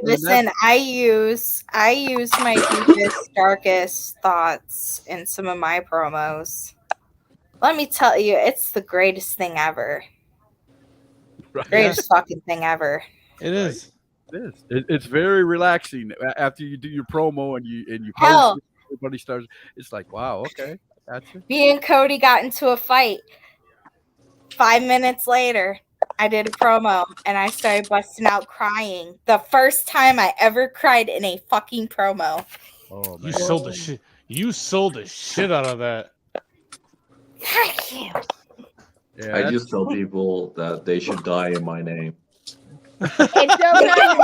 Listen, I use my deepest, darkest thoughts in some of my promos. Let me tell you, it's the greatest thing ever. Greatest fucking thing ever. It is. It's very relaxing after you do your promo and you Hell. post it, everybody starts. It's like, wow, okay, gotcha. Me and Cody got into a fight. 5 minutes later, I did a promo and I started busting out crying. The first time I ever cried in a fucking promo. Oh, You sold the shit. You sold the shit out of that. Thank you. Yeah, I just tell people that they should die in my name. And sometimes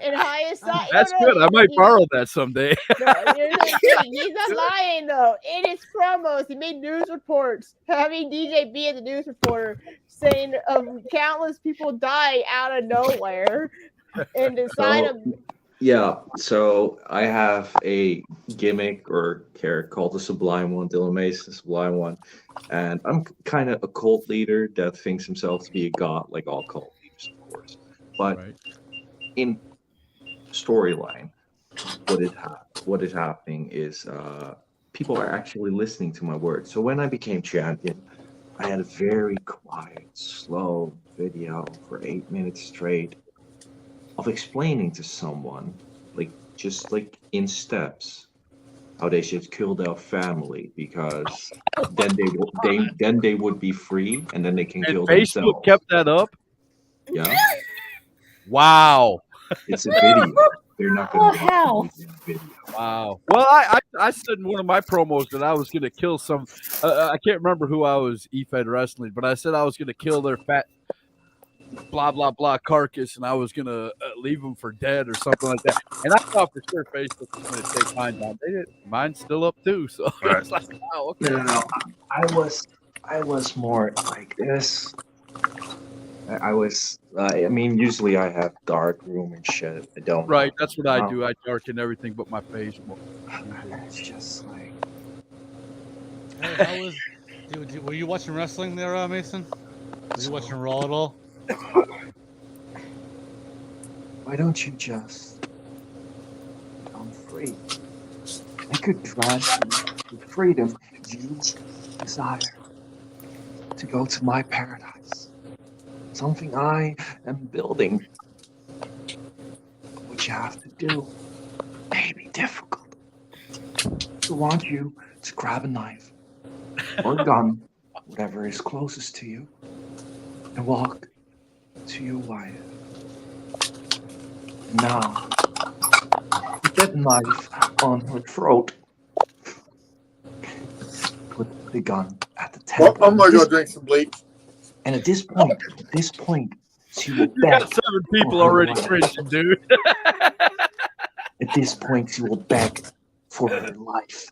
in highest side. that's good. I might borrow that someday. He's not lying though. In his promos, he made news reports having DJ B as a news reporter saying countless people die out of nowhere and decide Yeah, so I have a gimmick or character called the Sublime One, Dylan Mason, the Sublime One, and I'm kind of a cult leader that thinks himself to be a god, like all cult leaders, of course. But in storyline, what is happening is people are actually listening to my words. So when I became champion, I had a very quiet, slow video for 8 minutes straight of explaining to someone, just in steps, how they should kill their family, because then they would be free, and then they can kill Facebook themselves. kept that up. Yeah, Wow. it's a video. They're not going to hell. video. Wow. Well, I said in one of my promos that I was going to kill some. I can't remember who I was E-Fed wrestling, but I said I was going to kill their fat blah blah blah carcass, and I was gonna leave them for dead or something like that. And I thought for sure Facebook was gonna take mine down. They didn't. Mine's still up too. So it's like, wow, okay. No. I was more like this. I was. I mean, usually I have dark room and shit. I don't. Right. That's what I do. I darken everything but my face more. It's just like. Hey, were you watching wrestling there, Mason? Were you watching Raw at all? Why don't you just come free? I could grant you the freedom you desire to go to my paradise. Something I am building. What you have to do may be difficult. I want you to grab a knife or a gun, whatever is closest to you, and walk to your wife. Now, put that knife on her throat. Put the gun at the temple. Well, I'm gonna go drink some bleach. And at this point, she will You got beg. 7 people already cringing, dude. At this point, she will beg for her life.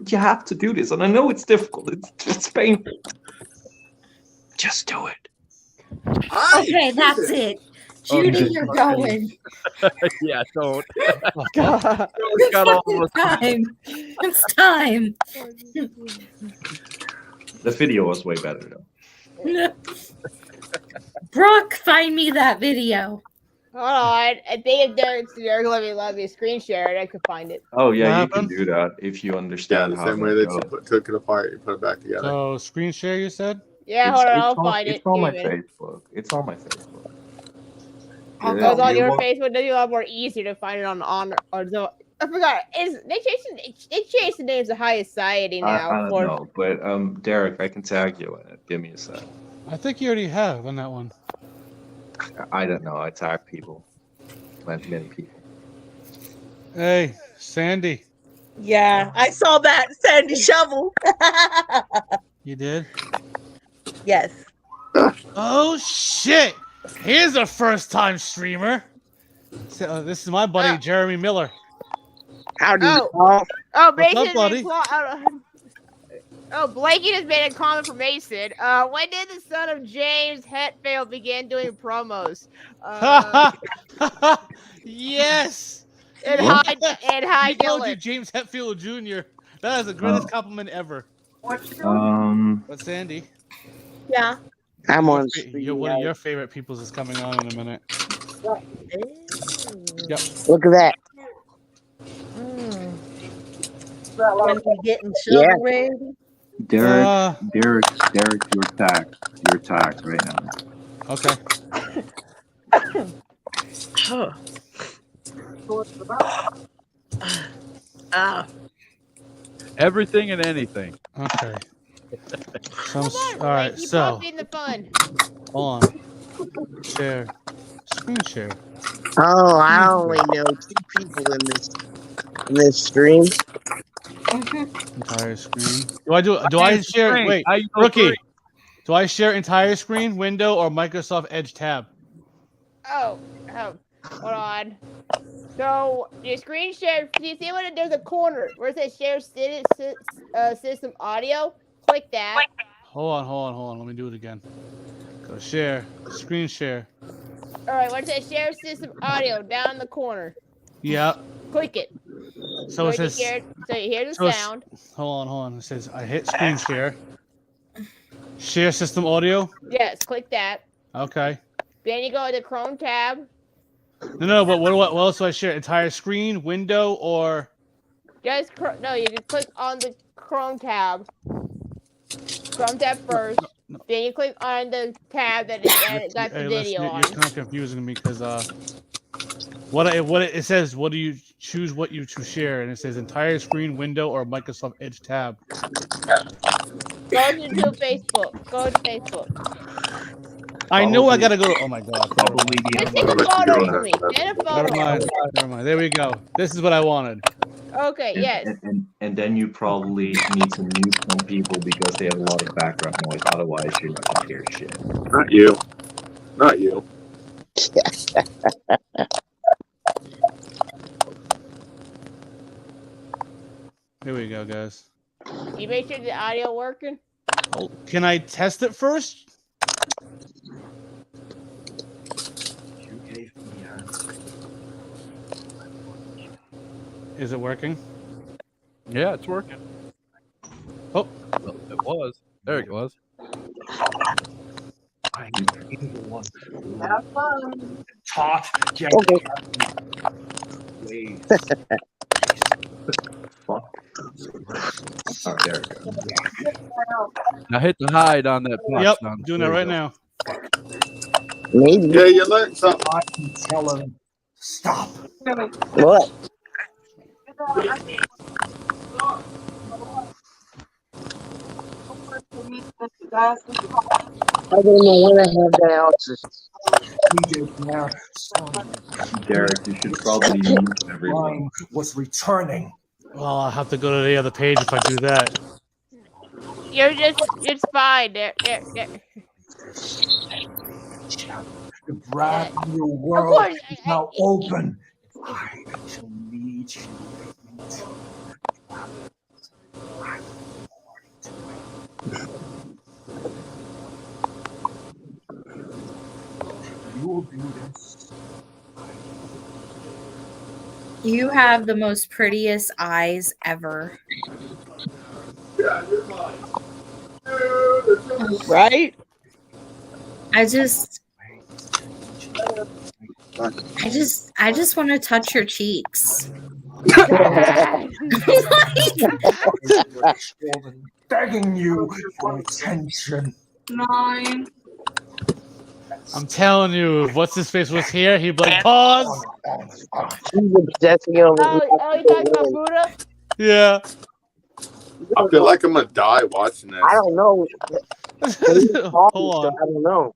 You have to do this, and I know it's difficult. It's painful. Just do it. Okay, that's it. Judy, you're going. Yeah, don't. God. It's fucking time. It's time. The video was way better though. Brooke, find me that video. Hold on. I think if Derek's there, let me screen share it. I could find it. Oh yeah, you What can do that if you Yeah, understand the how same way that you took it apart, you put it back together. So screen share, you said? Yeah, hold on. I'll find it. It's on my Give me a minute. Facebook. It's on my Facebook. I'll Because on you your won't- Facebook, it'll be a lot more easier to find it on the. I forgot. They changed the names of High Society now. I don't know, but Derek, I can tag you in it. Give me a sec. I think you already have on that one. I don't know. I tag people, many people. Hey, Sandy, Yeah, I saw that Sandy Shovel. you did? Yes. Oh shit! Here's a first-time streamer. So, this is my buddy Jeremy Miller. Howdy. Oh, What's basically, up, buddy? Oh, Blakey just made a comment for Mason. When did the son of James Hetfield begin doing promos? Yes. And What? hi, He called you Dylan. James Hetfield Jr. That is the greatest compliment ever. But Sandy, Yeah. I'm on one of your favorite peoples is coming on in a minute. Yep. Look at that. When we getting shovel ready. Derek, you're taxed. You're taxed right now. Okay. Everything and anything. Okay. All Right, right. you So popped in the fun. hold on. Share. Screen share. Oh, I only know 2 people in this stream. Entire screen. Do I share? Great. Wait, How you know rookie. great? Do I share entire screen, window, or Microsoft Edge tab? Oh, hold on. So your screen share. Do you see when there's a corner where it says share system audio? Click that. Hold on. Let me do it again. Go share. Screen share. All right, when it says share system audio down in the corner, Yep. click it. So it says. So you hear the so it's- sound. Hold on. It says I hit screen share. Share system audio. Yes, click that. Okay. Then you go to the Chrome tab. No. But what else do I share? Entire screen, window, or? You just click on the Chrome tab. Chrome tab first. Then you click on the tab that got the video on. You're kind of confusing me because it says, what do you choose what you to share, and it says entire screen, window, or Microsoft Edge tab. Go to Facebook. Go to Facebook. I know I gotta go to. Oh my god. Probably Just take a photo for me. Get a photo. Never mind. There we go. This is what I wanted. Okay. Yes. And then you probably need to mute some people because they have a lot of background noise. Otherwise, you're not gonna hear shit. Not you. Not you. Here we go, guys. You make sure the audio working. Oh, can I test it first? Is it working? Yeah, it's working. Oh, it was. There it was. Have fun. Taught Okay. Fuck. Oh, there we go. Now hit the hide on that box. yep. Now. Doing There that you right go. now. Maybe. Yeah, you learned something. I can tell him, stop. What? I don't know when I have the houses. Derek, you should probably mute everyone. Line was returning. Well, I'll have to go to the other page if I do that. It's fine. There. The brand new Of world course. is now open. I shall lead you. You will do this. You have the most prettiest eyes ever. Right? I just want to touch your cheeks. Begging you for attention. 9. I'm telling you, if what's his face was here, he'd be like, pause. He's obsessing over Oh, you talking about Buddha? Yeah. I feel like I'm gonna die watching this. I don't know. Hold on. I don't know.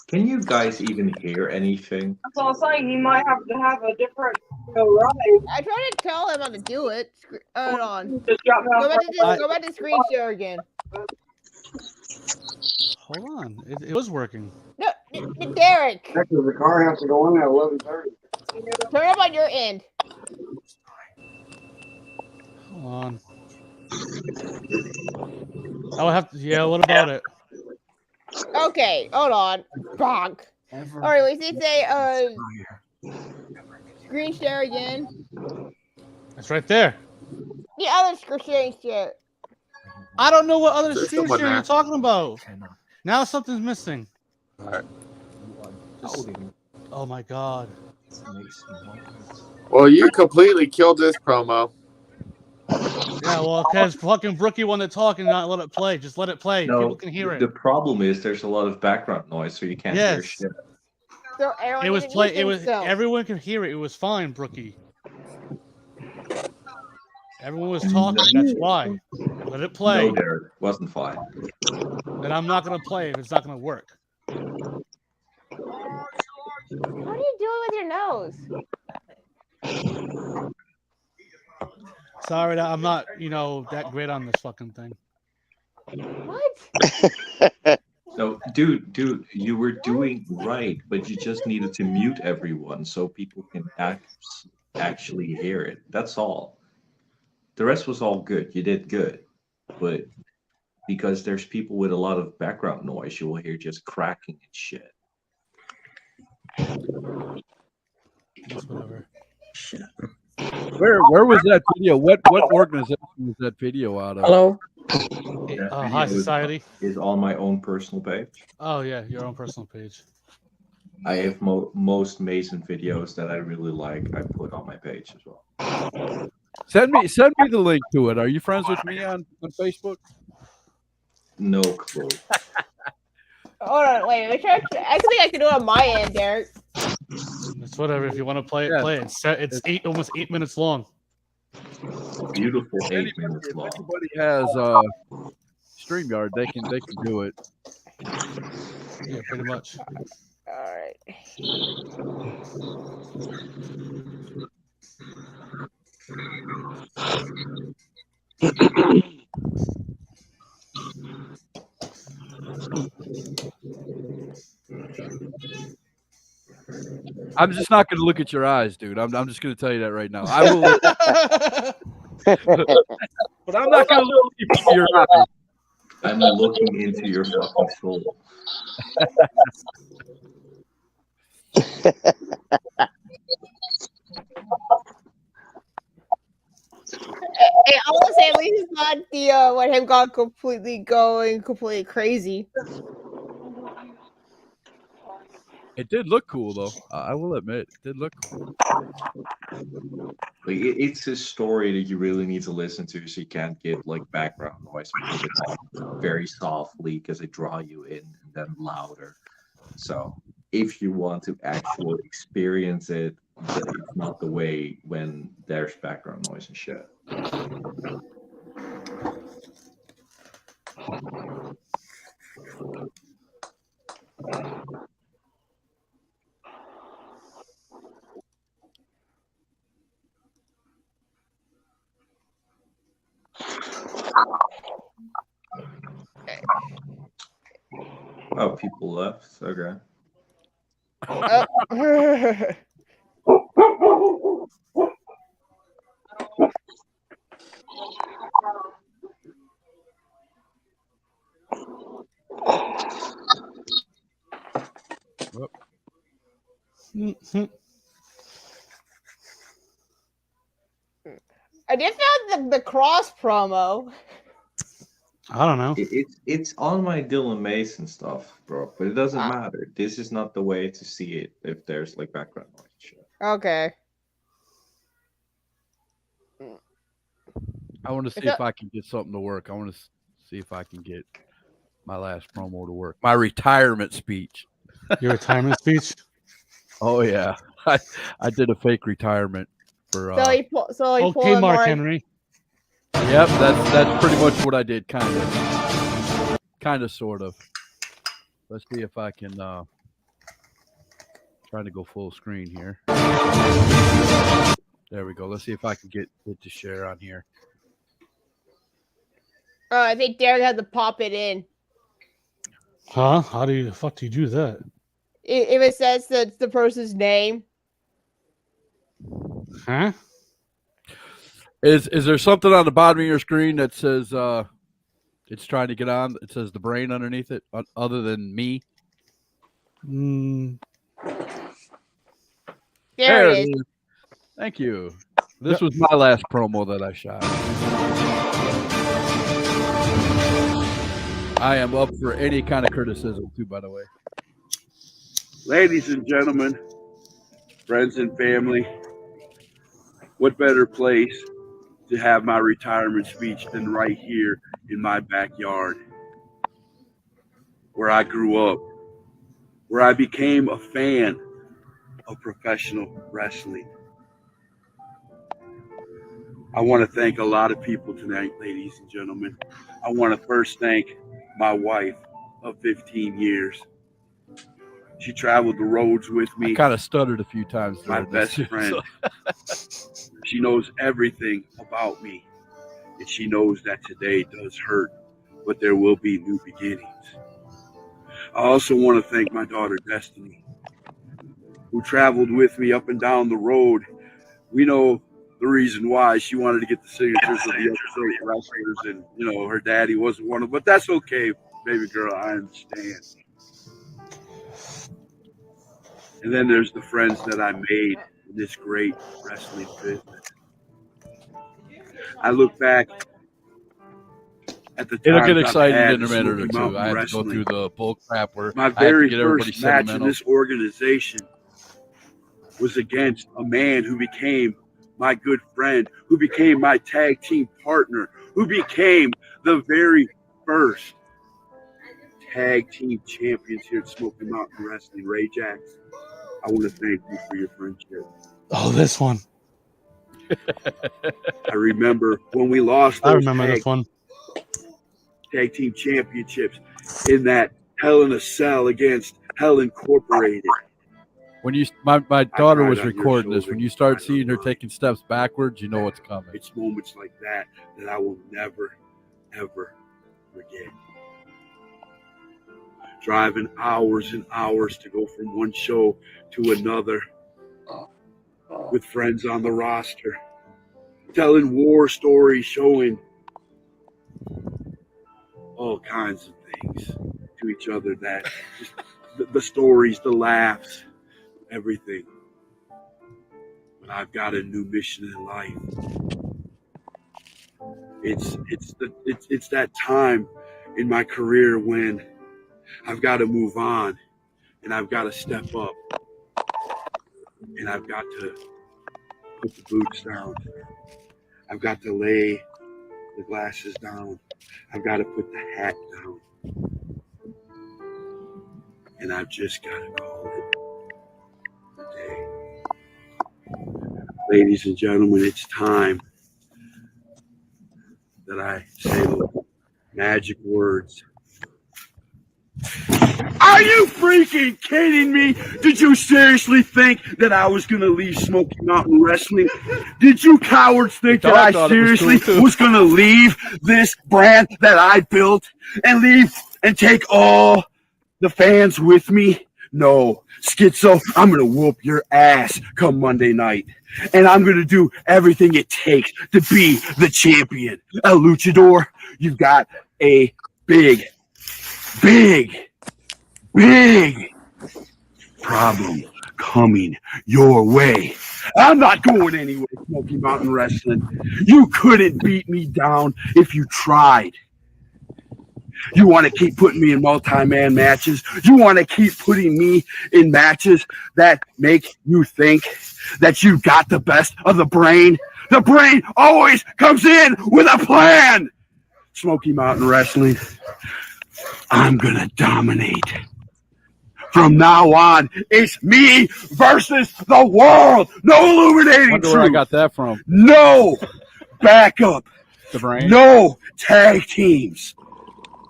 Can you guys even hear anything? That's all I'm saying. He might have to have a different ride. I tried to tell him how to do it. Hold on. Just drop me off. Go back to screen share again. Hold on. It was working. No, Derek. Actually, the car has to go in at 11:30. Turn up on your end. Hold on. I would have to. Yeah, what about it? Okay, hold on. Bonk. All right, we see say screen share again. It's right there. The other screen share. I don't know what other There's screen someone share you're there. talking about. Now something's missing. Oh my god. Well, you completely killed this promo. Yeah, well, because fucking Brookie wanted to talk and not let it play. Just let it play. No, People can hear it. the problem is there's a lot of background noise, so you can't hear Yes. shit. So everyone It was didn't play. mute It was themselves. everyone could hear it. It was fine, Brookie. Everyone was talking. That's why. Let it play. No, there wasn't fine. Then I'm not gonna play if it's not gonna work. What are you doing with your nose? Sorry that I'm not, that great on this fucking thing. What? No, dude, you were doing right, but you just needed to mute everyone so people can actually hear it. That's all. The rest was all good. You did good. But because there's people with a lot of background noise, you will hear just cracking and shit. Just whatever. Where was that video? What organization was that video out of? Hello. That High video Society. is on my own personal page. Oh yeah, your own personal page. I have most Mason videos that I really like. I put on my page as well. Send me the link to it. Are you friends with me on Facebook? No clue. Hold on, wait. I think I can do it on my end, Derek. It's whatever. If you want to play it, Yeah. play it. It's almost 8 minutes long. Beautiful If 8 minutes if long. anybody has StreamYard, they can do it. Yeah, pretty much. All right. I'm just not going to look at your eyes, dude. I'm just going to tell you that right now. I will, but I'm not going to look at your eyes. I'm looking into your fucking soul. Hey, I want to say at least it's not the when him going completely crazy. It did look cool, though. I will admit, it did look cool. Like it's a story that you really need to listen to, so you can't get like background noise because it's like very softly because they draw you in and then louder. So if you want to actually experience it, it's not the way when there's background noise and shit. Oh, people left. Okay. I did found the cross promo. I don't know. It's on my Dylan Mason stuff, bro, but it doesn't matter. This is not the way to see it if there's like background noise and shit. Okay. I want to see if I can get something to work. I want to see if I can get my last promo to work. My retirement speech. Your retirement speech? Oh yeah, I did a fake retirement for. So he pulled Okay, Mark Henry. Yep, that's pretty much what I did, kind of, sort of. Let's see if I can try to go full screen here. There we go. Let's see if I can get to share on here. Oh, I think Derek had to pop it in. Huh? How the fuck do you do that? If it says that's the person's name. Huh? Is there something on the bottom of your screen that says it's trying to get on? It says the brain underneath it, other than me. There it is. Thank you. This was my last promo that I shot. I am up for any kind of criticism too, by the way. Ladies and gentlemen, friends and family, what better place to have my retirement speech than right here in my backyard, where I grew up, where I became a fan of professional wrestling. I want to thank a lot of people tonight, ladies and gentlemen. I want to first thank my wife of 15 years. She traveled the roads with me. I kind of stuttered a few times. My best friend. She knows everything about me. And she knows that today does hurt, but there will be new beginnings. I also want to thank my daughter, Destiny, who traveled with me up and down the road. We know the reason why. She wanted to get the signatures of the other wrestlers, and, you know, her daddy wasn't one of them. But that's okay, baby girl. I understand. And then there's the friends that I made in this great wrestling business. I look back at the time. It'll get exciting in a minute or two. I have to go through the bull crap where my very first match in this organization was against a man who became my good friend, who became my tag team partner, who became the very first tag team champions here at Smoky Mountain Wrestling, Ray Jax. I want to thank you for your friendship. Oh, this one. I remember when we lost those I remember this one. tag team championships in that Hell in a Cell against Hell Incorporated. When you, my daughter was recording this. When you start seeing her taking steps backwards, you know what's coming. It's moments like that that I will never, ever forget. Driving hours and hours to go from one show to another with friends on the roster, telling war stories, showing all kinds of things to each other, that just the stories, the laughs, everything. But I've got a new mission in life. It's that time in my career when I've got to move on, and I've got to step up, and I've got to put the boots down. I've got to lay the glasses down. I've got to put the hat down. And I've just got to call it a day. Ladies and gentlemen, it's time that I say the magic words. Are you freaking kidding me? Did you seriously think that I was going to leave Smoky Mountain Wrestling? Did you cowards think that I seriously was going to leave this brand that I built and leave and take all the fans with me? No. Schizo, I'm going to whoop your ass come Monday night. And I'm going to do everything it takes to be the champion. El Luchador, you've got a big problem coming your way. I'm not going anywhere, Smoky Mountain Wrestling. You couldn't beat me down if you tried. You want to keep putting me in multi-man matches? You want to keep putting me in matches that make you think that you got the best of the brain? The brain always comes in with a plan. Smoky Mountain Wrestling, I'm going to dominate. From now on, it's me versus the world. No illuminating. Wonder where I got that from. No backup. The brain. No tag teams.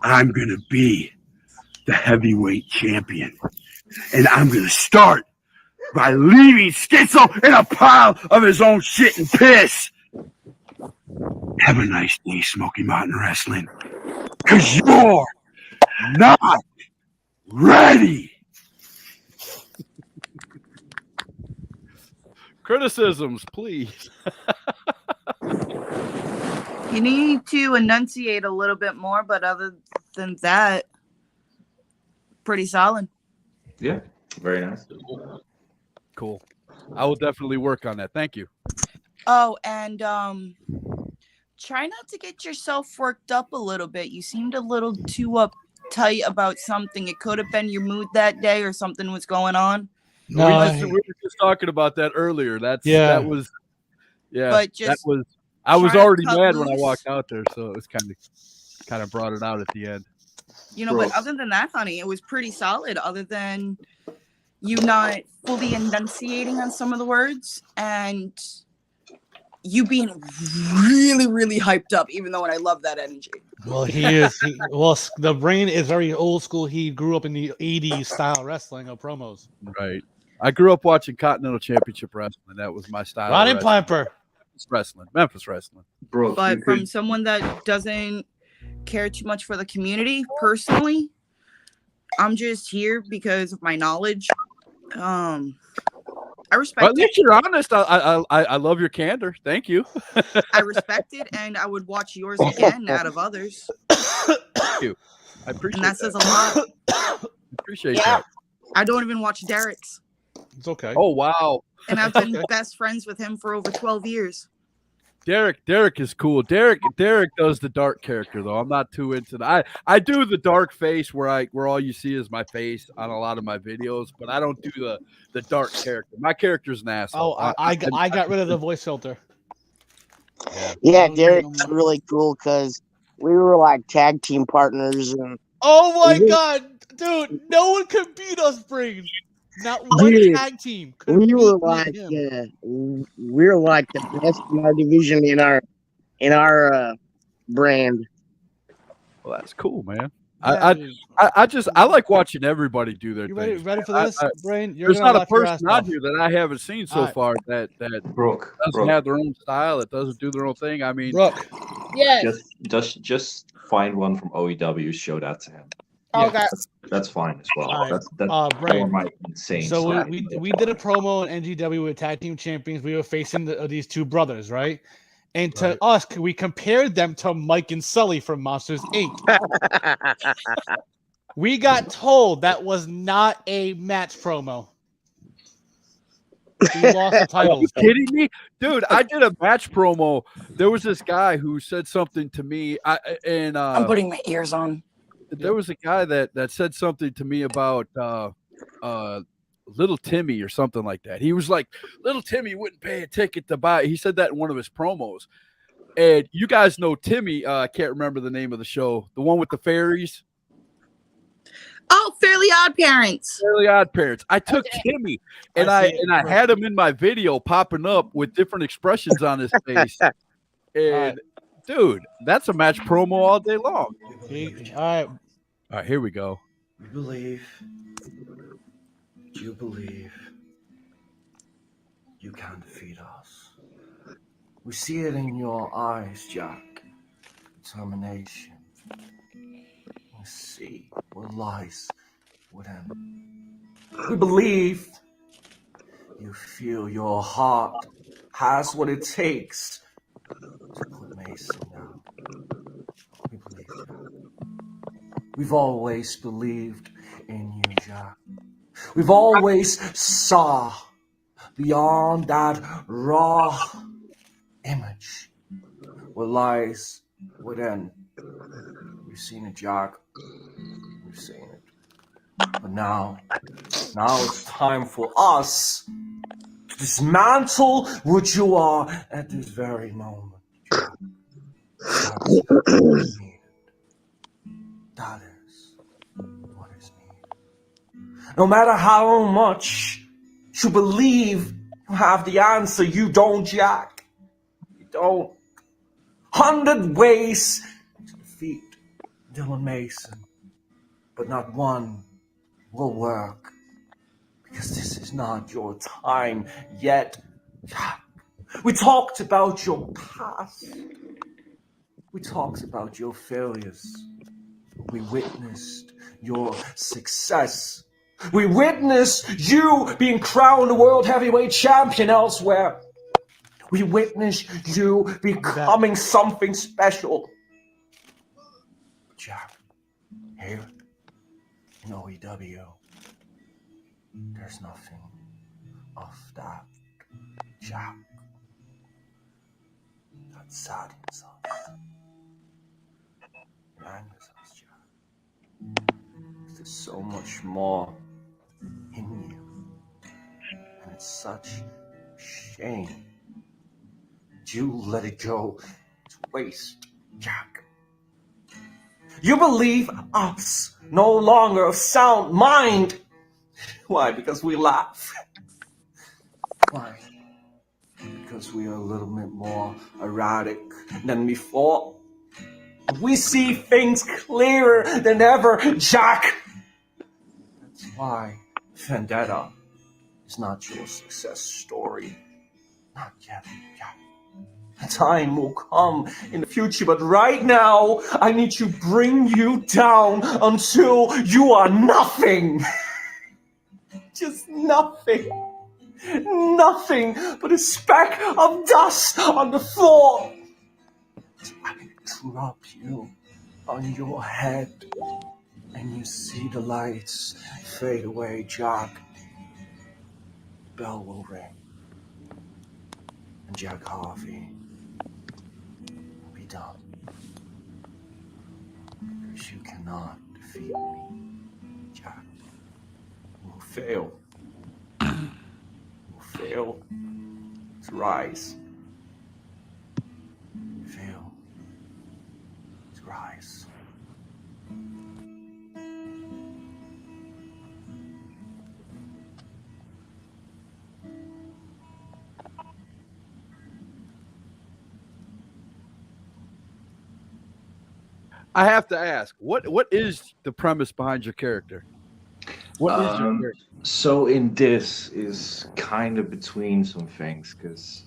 I'm going to be the heavyweight champion. And I'm going to start by leaving Schizo in a pile of his own shit and piss. Have a nice day, Smoky Mountain Wrestling. Because you're not ready. Criticisms, please. You need to enunciate a little bit more, but other than that, pretty solid. Yeah, very nice. Cool. I will definitely work on that. Thank you. Oh, and try not to get yourself worked up a little bit. You seemed a little too uptight about something. It could have been your mood that day or something was going on. No, we were just talking about that earlier. That was But just I was try to already cut mad when I loose. walked out there, so it was kind of brought it out at the end. You know, but other than that, honey, it was pretty solid. Other than you not fully enunciating on some of the words and you being really, really hyped up, even though I love that energy. Well, he is. The Brain is very old school. He grew up in the 80s style wrestling of promos. Right. I grew up watching Continental Championship Wrestling. That was my style. Roddy Piper. Memphis wrestling. Bro, But from someone that doesn't care too much for the community, personally, I'm just here because of my knowledge. I respect Well, at least you're honest. I love your candor. Thank you. I respect it, and I would watch yours again out of others. Thank you. I appreciate And that says a lot. Appreciate that. I don't even watch Derek's, It's okay. Oh, wow. and I've been best friends with him for over 12 years. Derek is cool. Derek does the dark character though. I'm not too into that. I do the dark face where all you see is my face on a lot of my videos, but I don't do the dark character. My character's an asshole. Oh, I got rid of the voice filter. Yeah, Derek's really cool because we were like tag team partners. And Oh my god, dude! No one can beat us, Brain. Not one Dude, tag team. could we were beat like him. we're like the best in our division in our brand. Well, that's cool, man. I like watching everybody do their You thing. ready for this, Brain? You're There's gonna not a laugh your ass person on off. here that I haven't seen so Alright. far that Brooke, doesn't have their own style. That doesn't do their own thing. I mean, Brooke. Yes. just find one from OEW, show that to him. Okay. That's fine as well. Alright. That's more Brain. my insane. So style. we did a promo in NGW with tag team champions. We were facing these two brothers, right? And to us, we compared them to Mike and Sully from Monsters Inc. We got told that was not a match promo. We lost the Are you titles. kidding me? Dude, I did a match promo. There was this guy who said something to me. I'm putting my ears on. There was a guy that said something to me about Little Timmy or something like that. He was like, Little Timmy wouldn't pay a ticket to buy. He said that in one of his promos. And you guys know Timmy. I can't remember the name of the show. The one with the fairies. Oh, Fairly Odd Parents. Fairly Odd Parents. I took Timmy and I had him in my video popping up with different expressions on his face. And dude, that's a match promo all day long. All right, here we go. We believe. You believe. You can defeat us. We see it in your eyes, Jack. Determination. We see what lies within. We believe. You feel your heart has what it takes to put Mason down. We believe that. We've always believed in you, Jack. We've always saw beyond that raw image what lies within. We've seen it, Jack. We've seen it. But now it's time for us to dismantle what you are at this very moment. That's what is needed. That is what is needed. No matter how much you believe you have the answer, you don't, Jack. You don't. 100 ways to defeat Dylan Mason, but not one will work. Because this is not your time yet. We talked about your past. We talked about your failures. We witnessed your success. We witnessed you being crowned world heavyweight champion elsewhere. We witness you becoming something special. Jack, here in OEW, there's nothing of that, Jack. That saddens us. It angers us, Jack. There's so much more in you. And it's such a shame that you let it go to waste, Jack. You believe us no longer of sound mind. Why? Because we laugh. Why? Because we are a little bit more erratic than before. We see things clearer than ever, Jack. That's why Vendetta is not your success story. Not yet, Jack. A time will come in the future, but right now, I need to bring you down until you are nothing. Just nothing. Nothing but a speck of dust on the floor. So I can drop you on your head, and you see the lights fade away, Jack. The bell will ring, and Jack Harvey will be done. Because you cannot defeat me, Jack. You will fail. Fail to rise. Fail to rise. I have to ask, what is the premise behind your character? What is your character? So in this is kind of between some things, because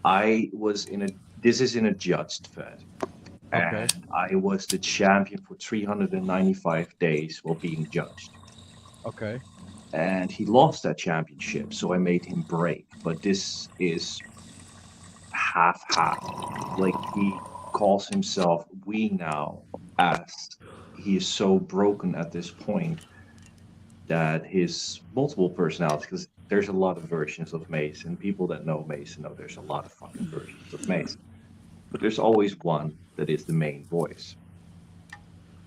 this is in a judged fed. Okay. And I was the champion for 395 days while being judged. Okay. And he lost that championship, so I made him break. But this is half-half. Like, he calls himself we now, as he is so broken at this point that his multiple personalities, because there's a lot of versions of Mace, and people that know Mace know there's a lot of fucking versions of Mace. But there's always one that is the main voice.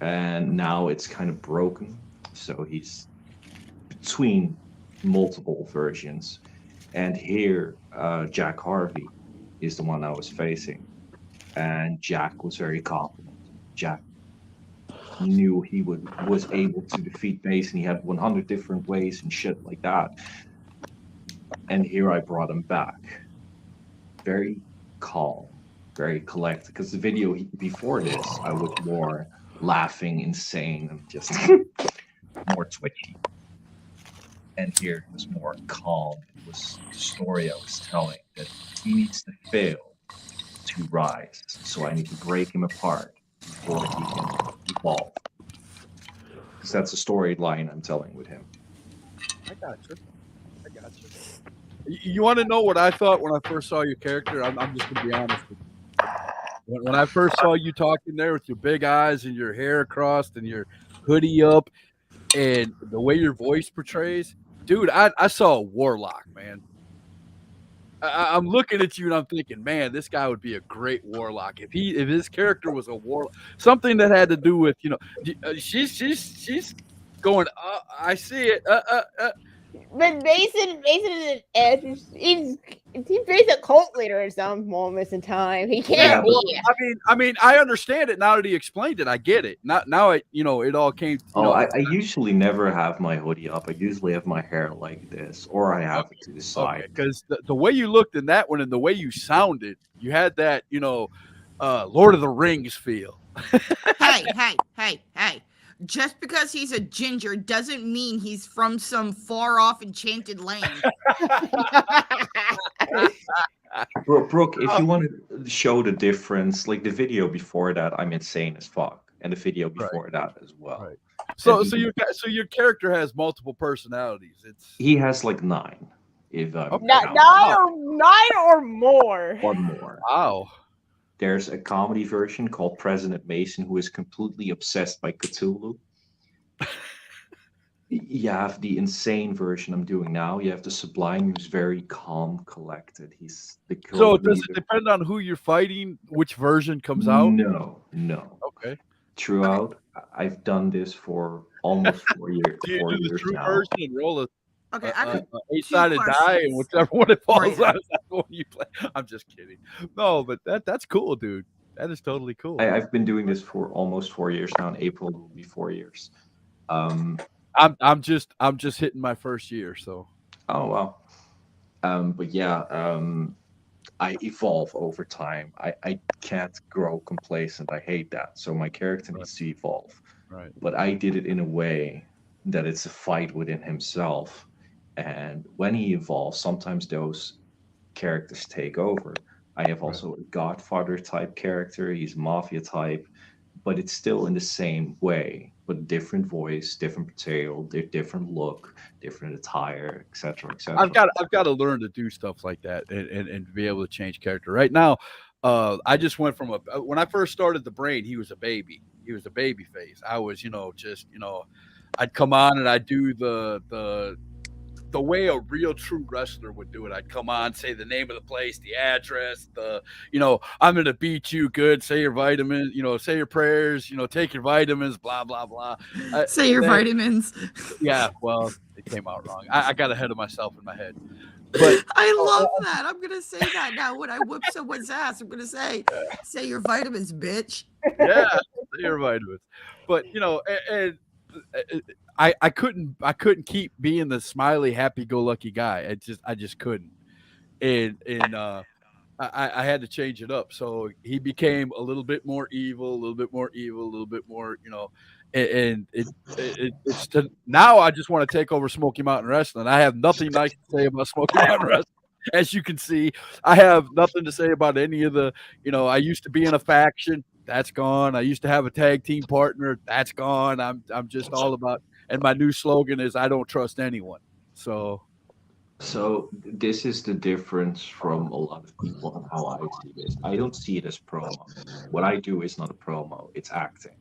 And now it's kind of broken, so he's between multiple versions. And here, Jack Harvey is the one I was facing. And Jack was very confident. Jack knew he was able to defeat Mace, and he had 100 different ways and shit like that. And here I brought him back. Very calm, very collected. Because the video before this, I was more laughing, insane, and just more twitchy. And here it was more calm. It was the story I was telling, that he needs to fail to rise. So I need to break him apart before he can evolve. Because that's the storyline I'm telling with him. I got you. You want to know what I thought when I first saw your character? I'm just going to be honest with you. When I first saw you talking there with your big eyes and your hair crossed and your hoodie up and the way your voice portrays, dude, I saw a warlock, man. I'm looking at you and I'm thinking, man, this guy would be a great warlock if his character was a warlock. Something that had to do with, she's going. I see it. But Mason is he's basically a cult leader at some moments in time. He can't be. I mean, I understand it now that he explained it. I get it. Now it all came. I usually never have my hoodie up. I usually have my hair like this, or I have it to the side. Because the way you looked in that one and the way you sounded, you had that Lord of the Rings feel. Hey. Just because he's a ginger doesn't mean he's from some far-off enchanted land. Brooke, if you want to show the difference, like the video before that, I'm insane as fuck, and the video before that as well. Right. So your character has multiple personalities. He has like 9. If nine or more. One more. Wow. There's a comedy version called President Mason, who is completely obsessed by Cthulhu. You have the insane version I'm doing now. You have the Sublime, who's very calm, collected. He's the So does it depend on who you're fighting, which version comes out? No. Okay. Throughout, I've done this for almost 4 years. Do you 4 do the years true now. version and roll a Okay, I got 8-sided die, and questions whichever one it for falls you. on is that one you play. I'm just kidding. No, but that's cool, dude. That is totally cool. I've been doing this for almost 4 years now. In April will be 4 years. I'm just hitting my first year, so. Oh wow. But yeah, I evolve over time. I can't grow complacent. I hate that. So my character needs to evolve. Right. But I did it in a way that it's a fight within himself. And when he evolves, sometimes those characters take over. I have also a Godfather type character. He's mafia type, but it's still in the same way, but different voice, different portrayal, different look, different attire, etc., etc. I've got to learn to do stuff like that and be able to change character. Right now, I just went from when I first started the Brain, he was a baby. He was a baby face. I was, I'd come on and I'd do the way a real true wrestler would do it. I'd come on, say the name of the place, the address, I'm going to beat you good, say your vitamins, say your prayers, take your vitamins, blah, blah, blah. Say your vitamins. Yeah, well, it came out wrong. I got ahead of myself in my head. But I love that. I'm going to say that now when I whip someone's ass. I'm going to say your vitamins, bitch. Yeah, say your vitamins. But, and I couldn't keep being the smiley, happy-go-lucky guy. I just couldn't, and I had to change it up. So he became a little bit more evil, a little bit more, and it's now I just want to take over Smoky Mountain Wrestling. I have nothing nice to say about Smoky Mountain Wrestling. As you can see, I have nothing to say about any of the. I used to be in a faction. That's gone. I used to have a tag team partner. That's gone. I'm just all about. And my new slogan is I don't trust anyone. So this is the difference from a lot of people on how I see this. I don't see it as promo. What I do is not a promo. It's acting.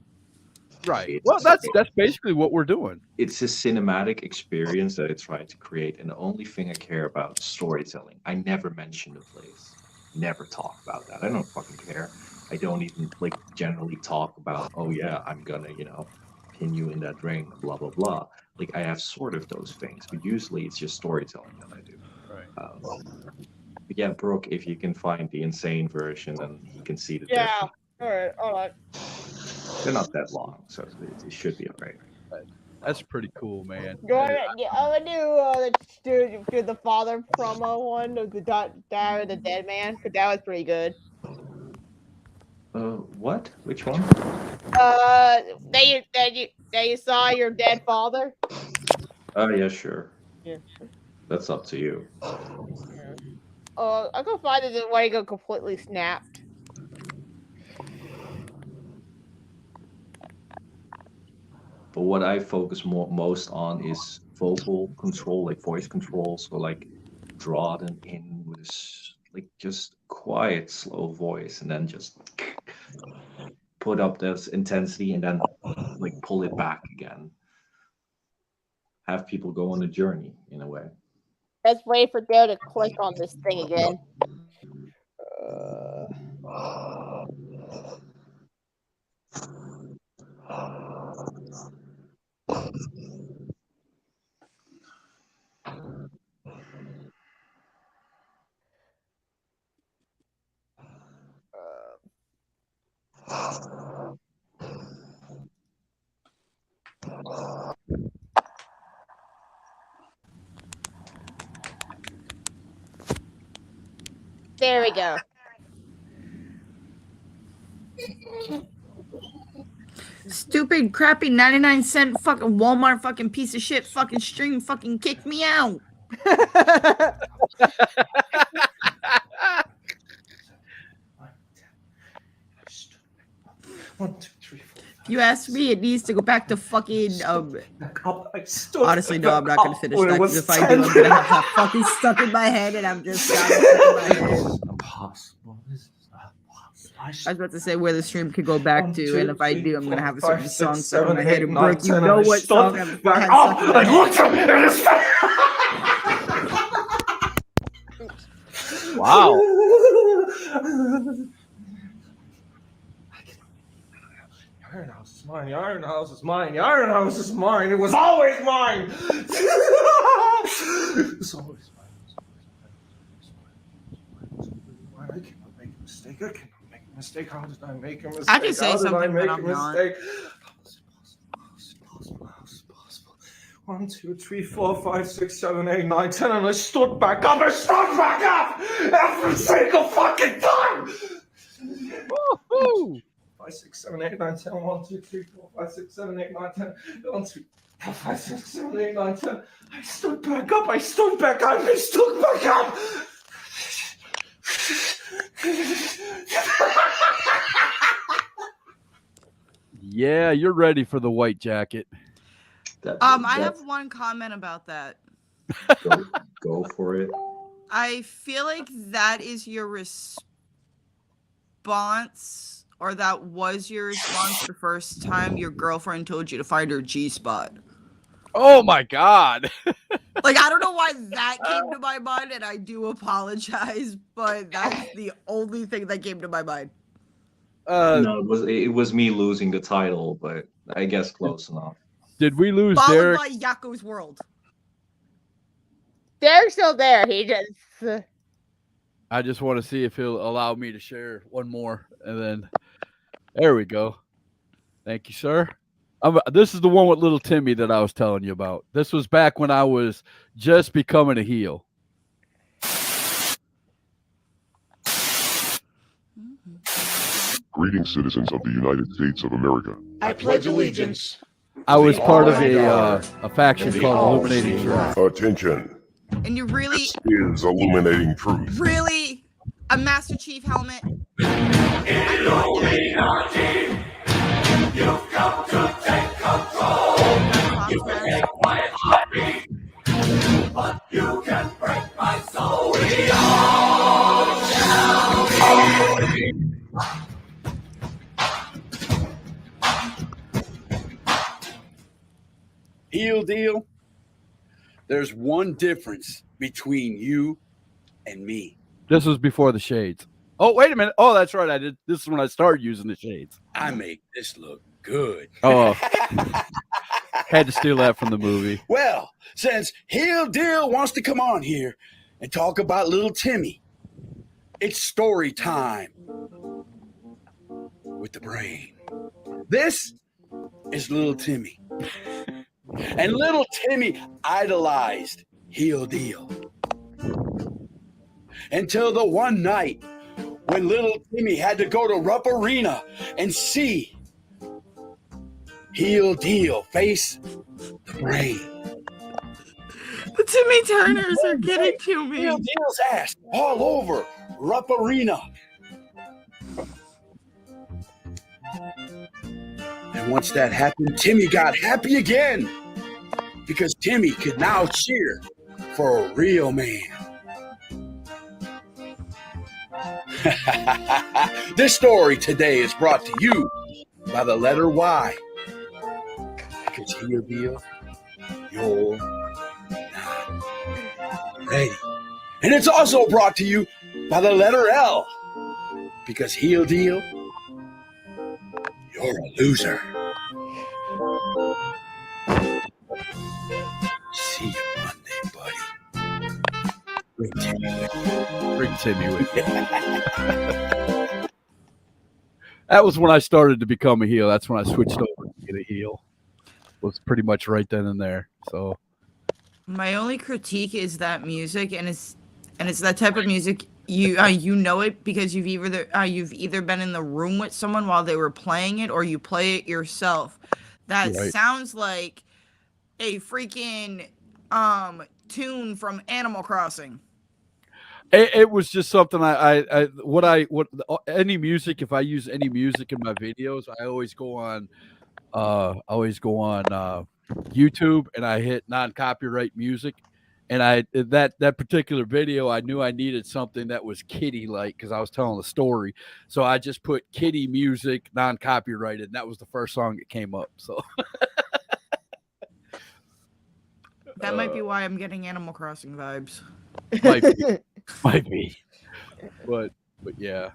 Right. Well, that's basically what we're doing. It's a cinematic experience that I try to create, and the only thing I care about is storytelling. I never mention the place. Never talk about that. I don't fucking care. I don't even generally talk about, oh yeah, I'm gonna, pin you in that ring, blah blah blah. I have sort of those things, but usually it's just storytelling that I do. Right. But yeah, Brooke, if you can find the insane version, then you can see the Yeah. difference. All right. They're not that long, so it should be alright. That's pretty cool, man. Go ahead. Yeah, I'm gonna do the father promo one of the dad or the dead man, because that was pretty good. What? Which one? That you saw your dead father. Oh yeah, sure. Yeah. That's up to you. I can find it where you go completely snapped. But what I focus most on is vocal control, voice control. So draw them in with just quiet, slow voice, and then just put up this intensity, and then pull it back again. Have people go on a journey in a way. Let's wait for Joe to click on this thing again. There we go. Stupid, crappy 99-cent fucking Walmart fucking piece of shit fucking stream fucking kicked me out. 1, 2, 3, 4, 5. If you ask me, it needs to go back to fucking. Honestly, no, I'm not gonna finish when it that. was Because if I do, I'm gonna have that fucking stuck in my head, and I'm just got it stuck in my head. Impossible. This is I was about to say where the stream could go back to, and if I do, I'm gonna have a certain 5, song 6, stuck in my 7, head. 8, And 9, Brooke, you 10, know and I what stood song I've back had up, stuck in my I head. looked him in his face. Wow. Iron House is mine. The Iron House is mine. The Iron House is mine. It was always mine. It's always mine. I cannot make a mistake. I cannot make a mistake. How did I make a mistake? I just say How did I something, make but a I'm not. mistake? How is it possible? 1, 2, 3, 4, 5, 6, 7, 8, 9, 10, and I stood back up. I stood back up every single fucking time. Woo-hoo. 5, 6, 7, 8, 9, 10. 1, 2, 3, 4, 5, 6, 7, 8, 9, 10. 1, 2, 4, 5, 6, 7, 8, 9, 10. I stood back up. I stood back up. I stood back up. Yeah, you're ready for the white jacket. I have one comment about that. Go for it. I feel like that is your response, or that was your response the first time your girlfriend told you to find her G-spot. Oh my God. Like, I don't know why that came to my mind, and I do apologize, but that's the only thing that came to my mind. No, it was me losing the title, but I guess close enough. Did we lose Followed Derek? by Yako's World. Derek's still there. He just. I just want to see if he'll allow me to share one more, and then there we go. Thank you, sir. This is the one with little Timmy that I was telling you about. This was back when I was just becoming a heel. Greetings, citizens of the United States of America. I pledge allegiance. I was part of a faction called Illuminating Truth. Attention. And you really, This is Illuminating Truth. really, a Master Chief helmet? Illuminati, you've come to take control. You can make my heart beat, but you can break my soul. We all shall be. Heel deal. There's one difference between you and me. This was before the shades. Oh, wait a minute. Oh, that's right. I did. This is when I started using the shades. I make this look good. Oh, had to steal that from the movie. Well, since Heel Deal wants to come on here and talk about little Timmy, it's story time with the brain. This is little Timmy. And little Timmy idolized Heel Deal. Until the one night when little Timmy had to go to Rupp Arena and see Heel Deal face the brain. The Timmy Turners are getting to me. Heel Deal's ass all over Rupp Arena. And once that happened, Timmy got happy again because Timmy could now cheer for a real man. This story today is brought to you by the letter Y. Because Heel Deal, you're not ready. And it's also brought to you by the letter L. Because Heel Deal, you're a loser. See you Monday, buddy. Bring Timmy with you. Bring Timmy with you. That was when I started to become a heel. That's when I switched over to get a heel. Was pretty much right then and there. So My only critique is that music, and it's that type of music you know it because you've either been in the room with someone while they were playing it, or you play it yourself. That Right. sounds like a freaking tune from Animal Crossing. It was just something any music. If I use any music in my videos, I always go on YouTube and I hit non-copyright music. And that particular video, I knew I needed something that was kiddie like because I was telling a story. So I just put kiddie music, non-copyrighted, and that was the first song that came up. So that might be why I'm getting Animal Crossing vibes. Might be. But yeah.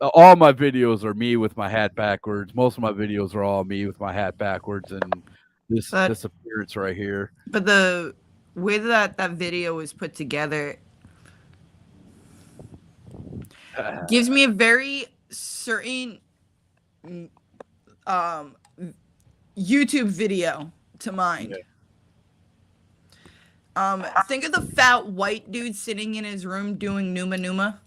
All my videos are me with my hat backwards. Most of my videos are all me with my hat backwards and this appearance right here. But the way that video is put together gives me a very certain YouTube video to mind. Think of the fat white dude sitting in his room doing Numa Numa.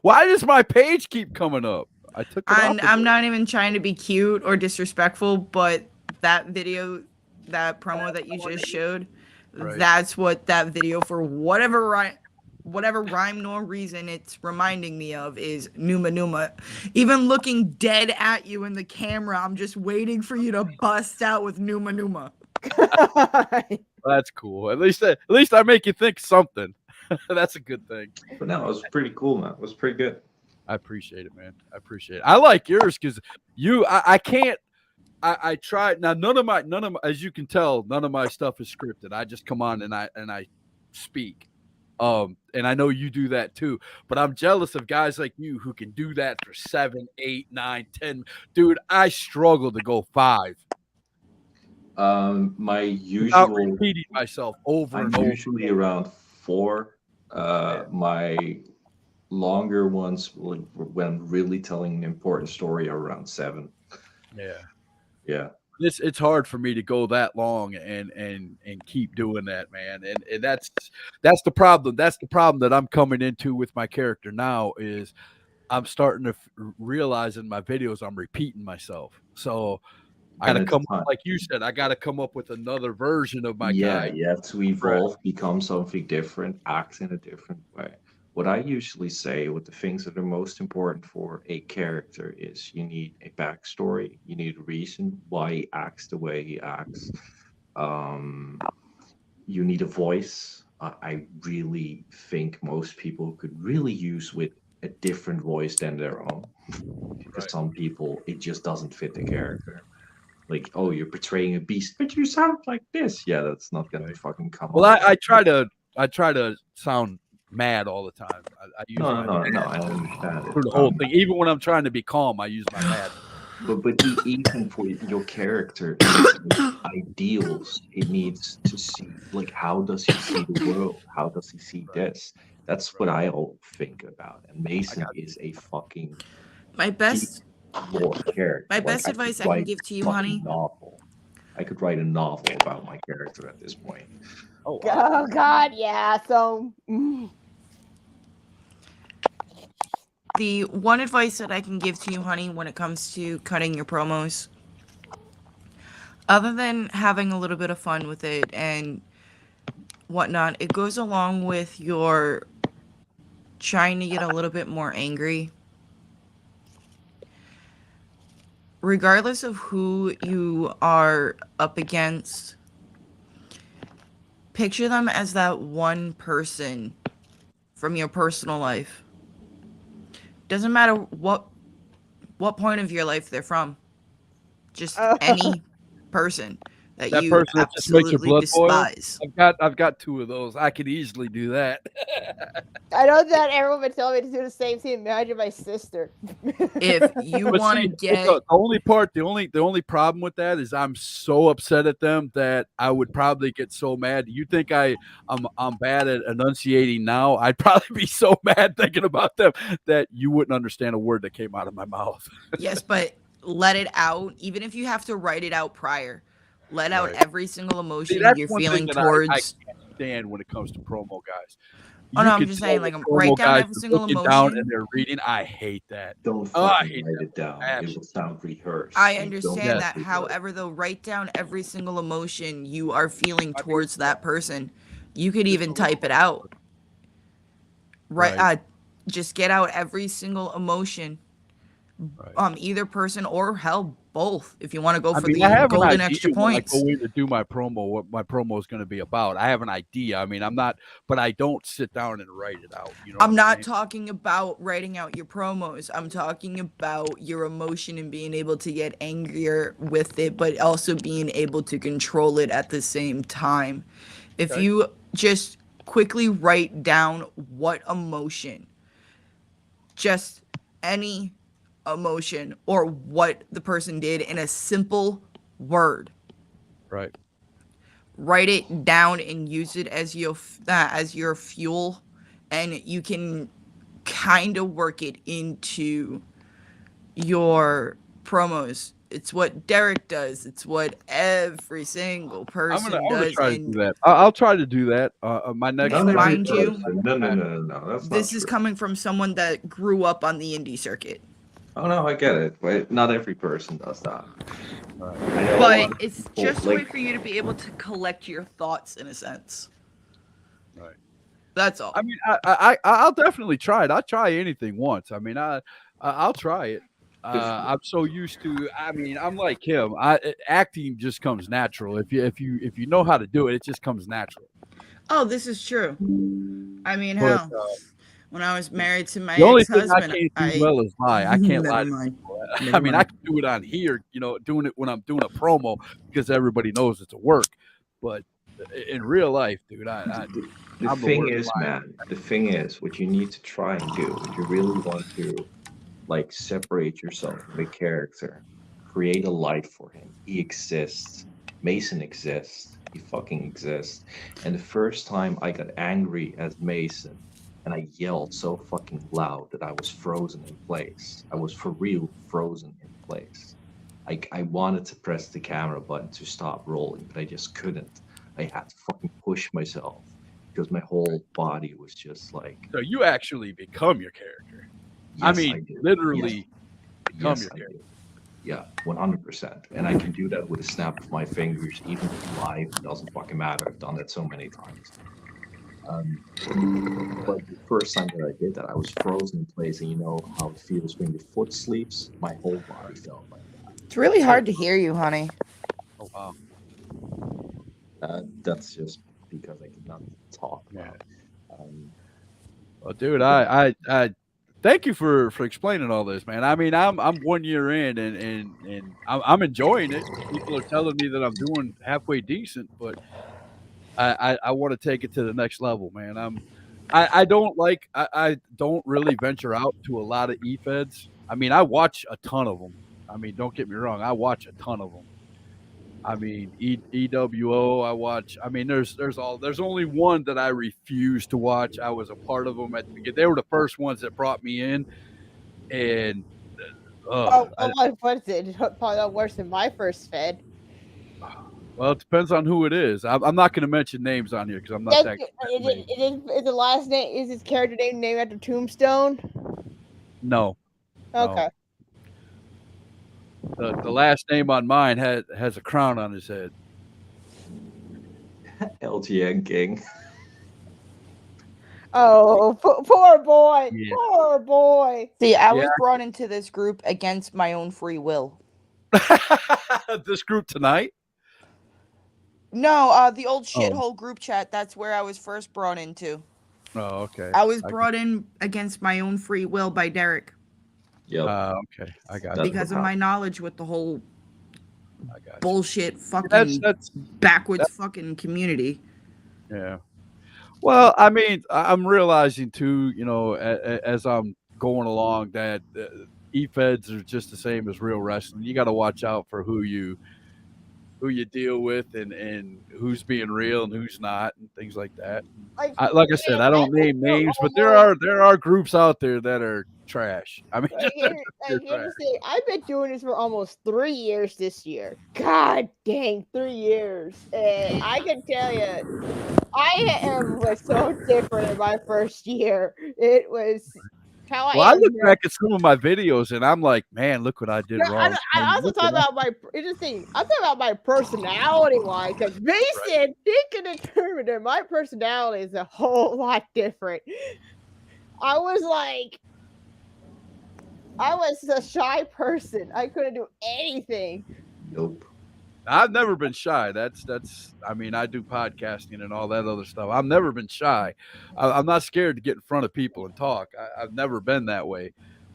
Why does my page keep coming up? I took it off. I'm not even trying to be cute or disrespectful, but that video, that promo that you just showed, that's what that video, for whatever rhyme nor reason it's reminding me of, is Numa Numa. Even looking dead at you in the camera, I'm just waiting for you to bust out with Numa Numa. That's cool. At least I make you think something. That's a good thing. But no, it was pretty cool, man. It was pretty good. I appreciate it, man. I appreciate it. I like yours because I can't. I tried. Now none of my, as you can tell, none of my stuff is scripted. I just come on and I speak. And I know you do that too. But I'm jealous of guys like you who can do that for 7, 8, 9, 10. Dude, I struggle to go 5. My usual. Without repeating myself over and over. Usually around 4. My longer ones, when I'm really telling an important story, are around 7. Yeah. It's hard for me to go that long and keep doing that, man. And that's the problem. That's the problem that I'm coming into with my character now is I'm starting to realize in my videos I'm repeating myself. So I gotta come up, like you said, I gotta come up with another version of my guy. You have to evolve, become something different, act in a different way. What I usually say, what the things that are most important for a character is you need a backstory, you need a reason why he acts the way he acts. You need a voice. I really think most people could really use with a different voice than their own. Because some people, it just doesn't fit the character. Like, oh, you're portraying a beast, but you sound like this. Yeah, that's not gonna fucking come. Well, I try to sound mad all the time. I use no, I understand it. For the whole thing, even when I'm trying to be calm, I use my mad. But even for your character, it needs ideals. It needs to see, like, how does he see the world? How does he see this? That's what I all think about. And Mason is a fucking my best character. My best advice I can give to you, honey. Novel. I could write a novel about my character at this point. Oh God, yeah. So the one advice that I can give to you, honey, when it comes to cutting your promos, other than having a little bit of fun with it and whatnot, it goes along with your trying to get a little bit more angry. Regardless of who you are up against, picture them as that one person from your personal life. Doesn't matter what point of your life they're from. Just any person that you person that just makes your blood despise. boil. I've got 2 of those. I could easily do that. I know that everyone would tell me to do the same thing. Imagine my sister. If you want to get the only problem with that is I'm so upset at them that I would probably get so mad. You think I'm bad at enunciating now? I'd probably be so mad thinking about them that you wouldn't understand a word that came out of my mouth. Yes, but let it out, even if you have to write it out prior. Let out every single emotion you're feeling towards. I can't stand when it comes to promo guys. Oh no, I'm can just tell saying, the like, promo write down guys every are single looking down and emotion. they're reading. I hate that. Don't Oh, I fucking hate write that. it down. It will sound rehearsed. I and don't understand that. rehearse. However, though, write down every single emotion you are feeling towards that person. You could even type it out. Right. Just get out every single emotion. Either person or hell, both. If you want to go I for mean, the I have an golden idea extra when I points. go in to do my promo, what my promo is going to be about. I have an idea. I mean, I'm not, but I don't sit down and write it out. You know, I'm what not saying? talking about writing out your promos. I'm talking about your emotion and being able to get angrier with it, but also being able to control it at the same time. If Okay. you just quickly write down what emotion, just any emotion or what the person did in a simple word. Right. Write it down and use it as your fuel, and you can kind of work it into your promos. It's what Derek does. It's what every single person I'm gonna does. try to And do that. I'll try to do that. My next And step mind is- you, No. That's this not is true. coming from someone that grew up on the indie circuit. Oh no, I get it. But not every person does that. I know a lot But of it's people, just a way like, for you to be able to collect your thoughts in a sense. Right. That's all. I mean, I'll definitely try it. I'll try anything once. I mean, I'll try it. I'm so used to. I mean, I'm like him. Acting just comes natural. If you know how to do it, it just comes natural. Oh, this is true. I mean, But, hell, when I was married to my The only thing I ex-husband, can't do well is lie. I can't lie. Never to mind. people. I Never mean, I mind. can do it on here, doing it when I'm doing a promo because everybody knows it's a work. But in real life, dude, The I'm thing worst is, liar. man, the thing is, what you need to try and do, if you really want to, like, separate yourself from the character, create a life for him. He exists. Mason exists. He fucking exists. And the first time I got angry as Mason, and I yelled so fucking loud that I was frozen in place. I was for real frozen in place. I wanted to press the camera button to stop rolling, but I just couldn't. I had to fucking push myself because my whole body was just like, So you actually become your character. I yes, mean, do. literally become Yes, your I character. do. Yeah, 100%. And I can do that with a snap of my fingers, even live. It doesn't fucking matter. I've done that so many times. But the first time that I did that, I was frozen in place, and you know how it feels when your foot sleeps? My whole body felt like that. It's really hard to hear you, honey. Oh wow. That's just because I cannot talk about. Well, dude, I thank you for explaining all this, man. I mean, I'm 1 year in, and I'm enjoying it. People are telling me that I'm doing halfway decent, but I want to take it to the next level, man. I don't really venture out to a lot of e-feds. I mean, I watch a ton of them. I mean, don't get me wrong, I watch a ton of them. I mean, EWO, I watch. I mean, there's only one that I refuse to watch. I was a part of them at the beginning. They were the first ones that brought me in, and What is it? It's probably not worse than my first fed. well, it depends on who it is. I'm not going to mention names on here because I'm not that. Is the last name, is his character name named after Tombstone? No. Okay. The last name on mine has a crown on his head. LGN King. Oh, poor boy. Yeah. Poor boy. See, I was Yeah. brought into this group against my own free will. This group tonight? No, the old shithole group chat. That's where I was first brought into. Oh, okay. I was brought in against my own free will by Derek Yep. Okay, I got because of my knowledge with the whole bullshit fucking That's backwards fucking community. Yeah. Well, I mean, I'm realizing too, as I'm going along that e-feds are just the same as real wrestling. You got to watch out for who you deal with and who's being real and who's not and things like that. Like I said, I don't name names, but there are groups out there that are trash. I mean, Like, just here's the thing. I've been doing this for almost 3 years this year. God dang, 3 years. And I can tell you, was so different in my first year. It was how well, I I am look now. back at some of my videos and I'm like, man, look what I did Yeah, wrong. I also talk about my. It's the thing. I'm talking about my personality wise, because Mason, he can determine that my personality is a whole lot different. I was a shy person. I couldn't do anything. Nope. I've never been shy. That's. I mean, I do podcasting and all that other stuff. I've never been shy. I'm not scared to get in front of people and talk. I've never been that way.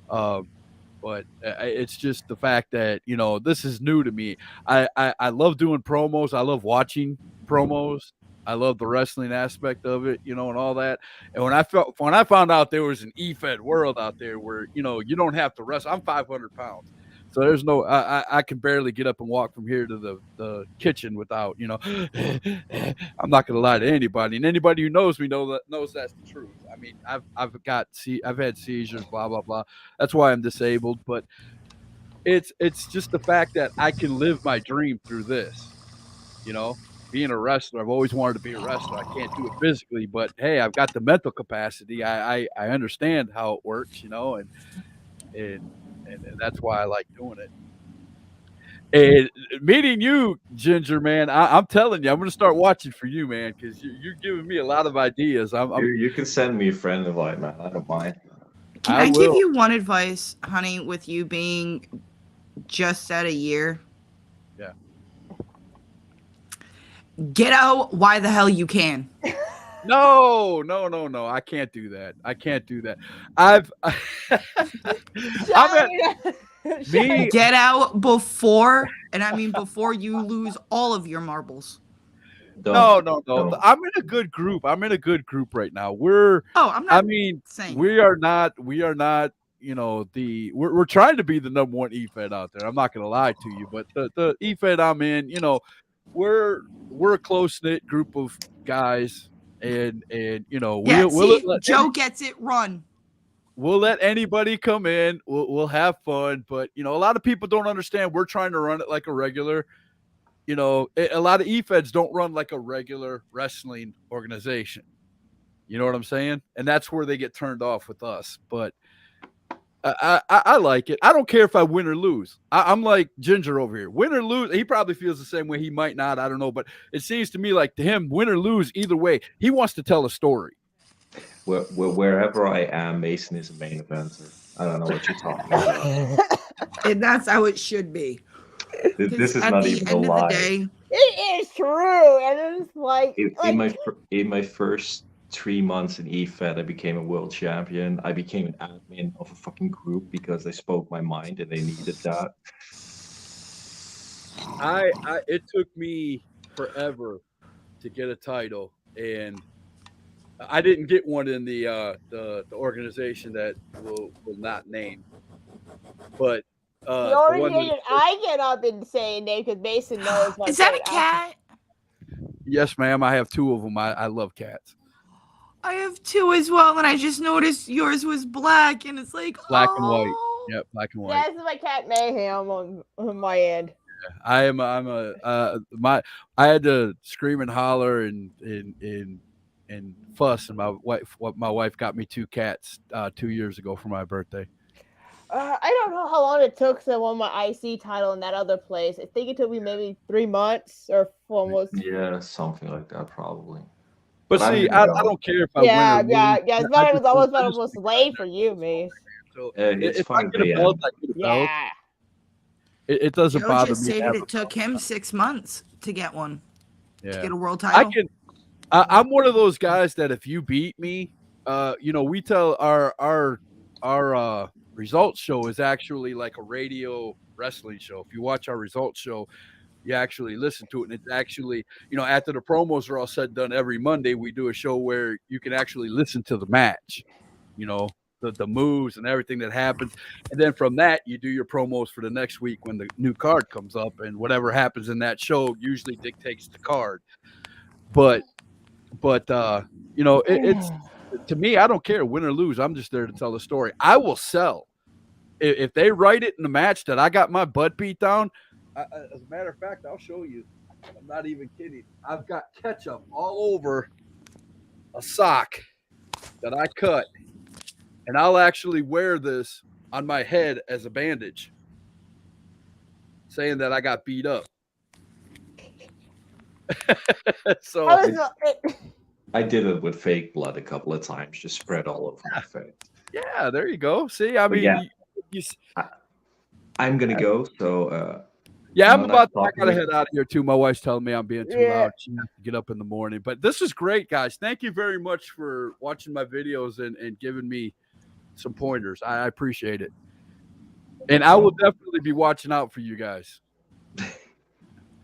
But it's just the fact that this is new to me. I love doing promos. I love watching promos. I love the wrestling aspect of it, and all that. And when I found out there was an EFED world out there where you don't have to wrestle. I'm 500 pounds. So there's no, I can barely get up and walk from here to the kitchen without, I'm not going to lie to anybody. And anybody who knows me knows that's the truth. I mean, I've had seizures, blah, blah, blah. That's why I'm disabled. But it's just the fact that I can live my dream through this, being a wrestler. I've always wanted to be a wrestler. I can't do it physically, but hey, I've got the mental capacity. I understand how it works, and that's why I like doing it. And meeting you, Ginger, man, I'm telling you, I'm going to start watching for you, man, because you're giving me a lot of ideas. You can send me a friend invite, man. I don't mind. Can I give you one advice, honey, with you being just at a year? Yeah. Get out while the hell you can. No. I can't do that. Get out before, and I mean before you lose all of your marbles. No. I'm in a good group. Right now. We are not, we're trying to be the number one EFED out there. I'm not going to lie to you, but the EFED I'm in, we're a close-knit group of guys. And Joe gets it. Run. We'll let anybody come in. We'll have fun, but a lot of people don't understand. We're trying to run it like a regular. A lot of EFEDs don't run like a regular wrestling organization. You know what I'm saying? And that's where they get turned off with us. But I like it. I don't care if I win or lose. I'm like Ginger over here. Win or lose, he probably feels the same way. He might not. I don't know. But it seems to me like to him, win or lose, either way, he wants to tell a story. Wherever I am, Mason is a main eventer. I don't know what you're talking about. And that's how it should be. This is not even a lie. It is true. And it's like in my first 3 months in EFED, I became a world champion. I became an admin of a fucking group because they spoke my mind and they needed that. It took me forever to get a title, and I didn't get one in the organization that will not name. But the organization I get up and say name because Mason knows. Is that a cat? Yes, ma'am. I have 2 of them. I love cats. I have 2 as well, and I just noticed yours was black, and it's like black and white. Yeah, black and white. Yeah, this is my cat Mayhem on my end. I had to scream and holler and fuss, and my wife got me 2 cats 2 years ago for my birthday. I don't know how long it took to win my IC title in that other place. I think it took me maybe 3 months or almost. Yeah, something like that, probably. But see, I don't care if I win or lose. Yeah. It was almost late for you, Mace. So if I get a belt, I get a belt. Yeah. It doesn't bother me. Just stated it took him 6 months to get one. Yeah. To get a world title. I'm one of those guys that if you beat me, we tell our results show is actually like a radio wrestling show. If you watch our results show, you actually listen to it, and it's actually, after the promos are all said and done every Monday, we do a show where you can actually listen to the match, the moves and everything that happens. And then from that, you do your promos for the next week when the new card comes up, and whatever happens in that show usually dictates the card. But it's to me, I don't care win or lose. I'm just there to tell the story. I will sell if they write it in the match that I got my butt beat down. As a matter of fact, I'll show you. I'm not even kidding. I've got ketchup all over a sock that I cut, and I'll actually wear this on my head as a bandage, saying that I got beat up. So I did it with fake blood a couple of times, just spread all over my face. Yeah, there you go. See, I mean, yeah. you I'm gonna go. So yeah, I gotta talking head out of here too. My wife's telling me I'm being too loud. She has to get up in the morning. But this is great, guys. Thank you very much for watching my videos and giving me some pointers. I appreciate it. And I will definitely be watching out for you guys.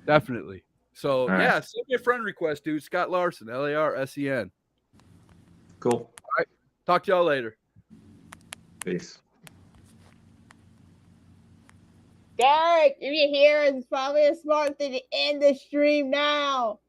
Definitely. So yeah, send me a friend request, dude. Scott Larson, LARSEN. Cool. All right. Talk to y'all later. Peace. Derek, if you're here, it's probably a smart thing to end the stream now.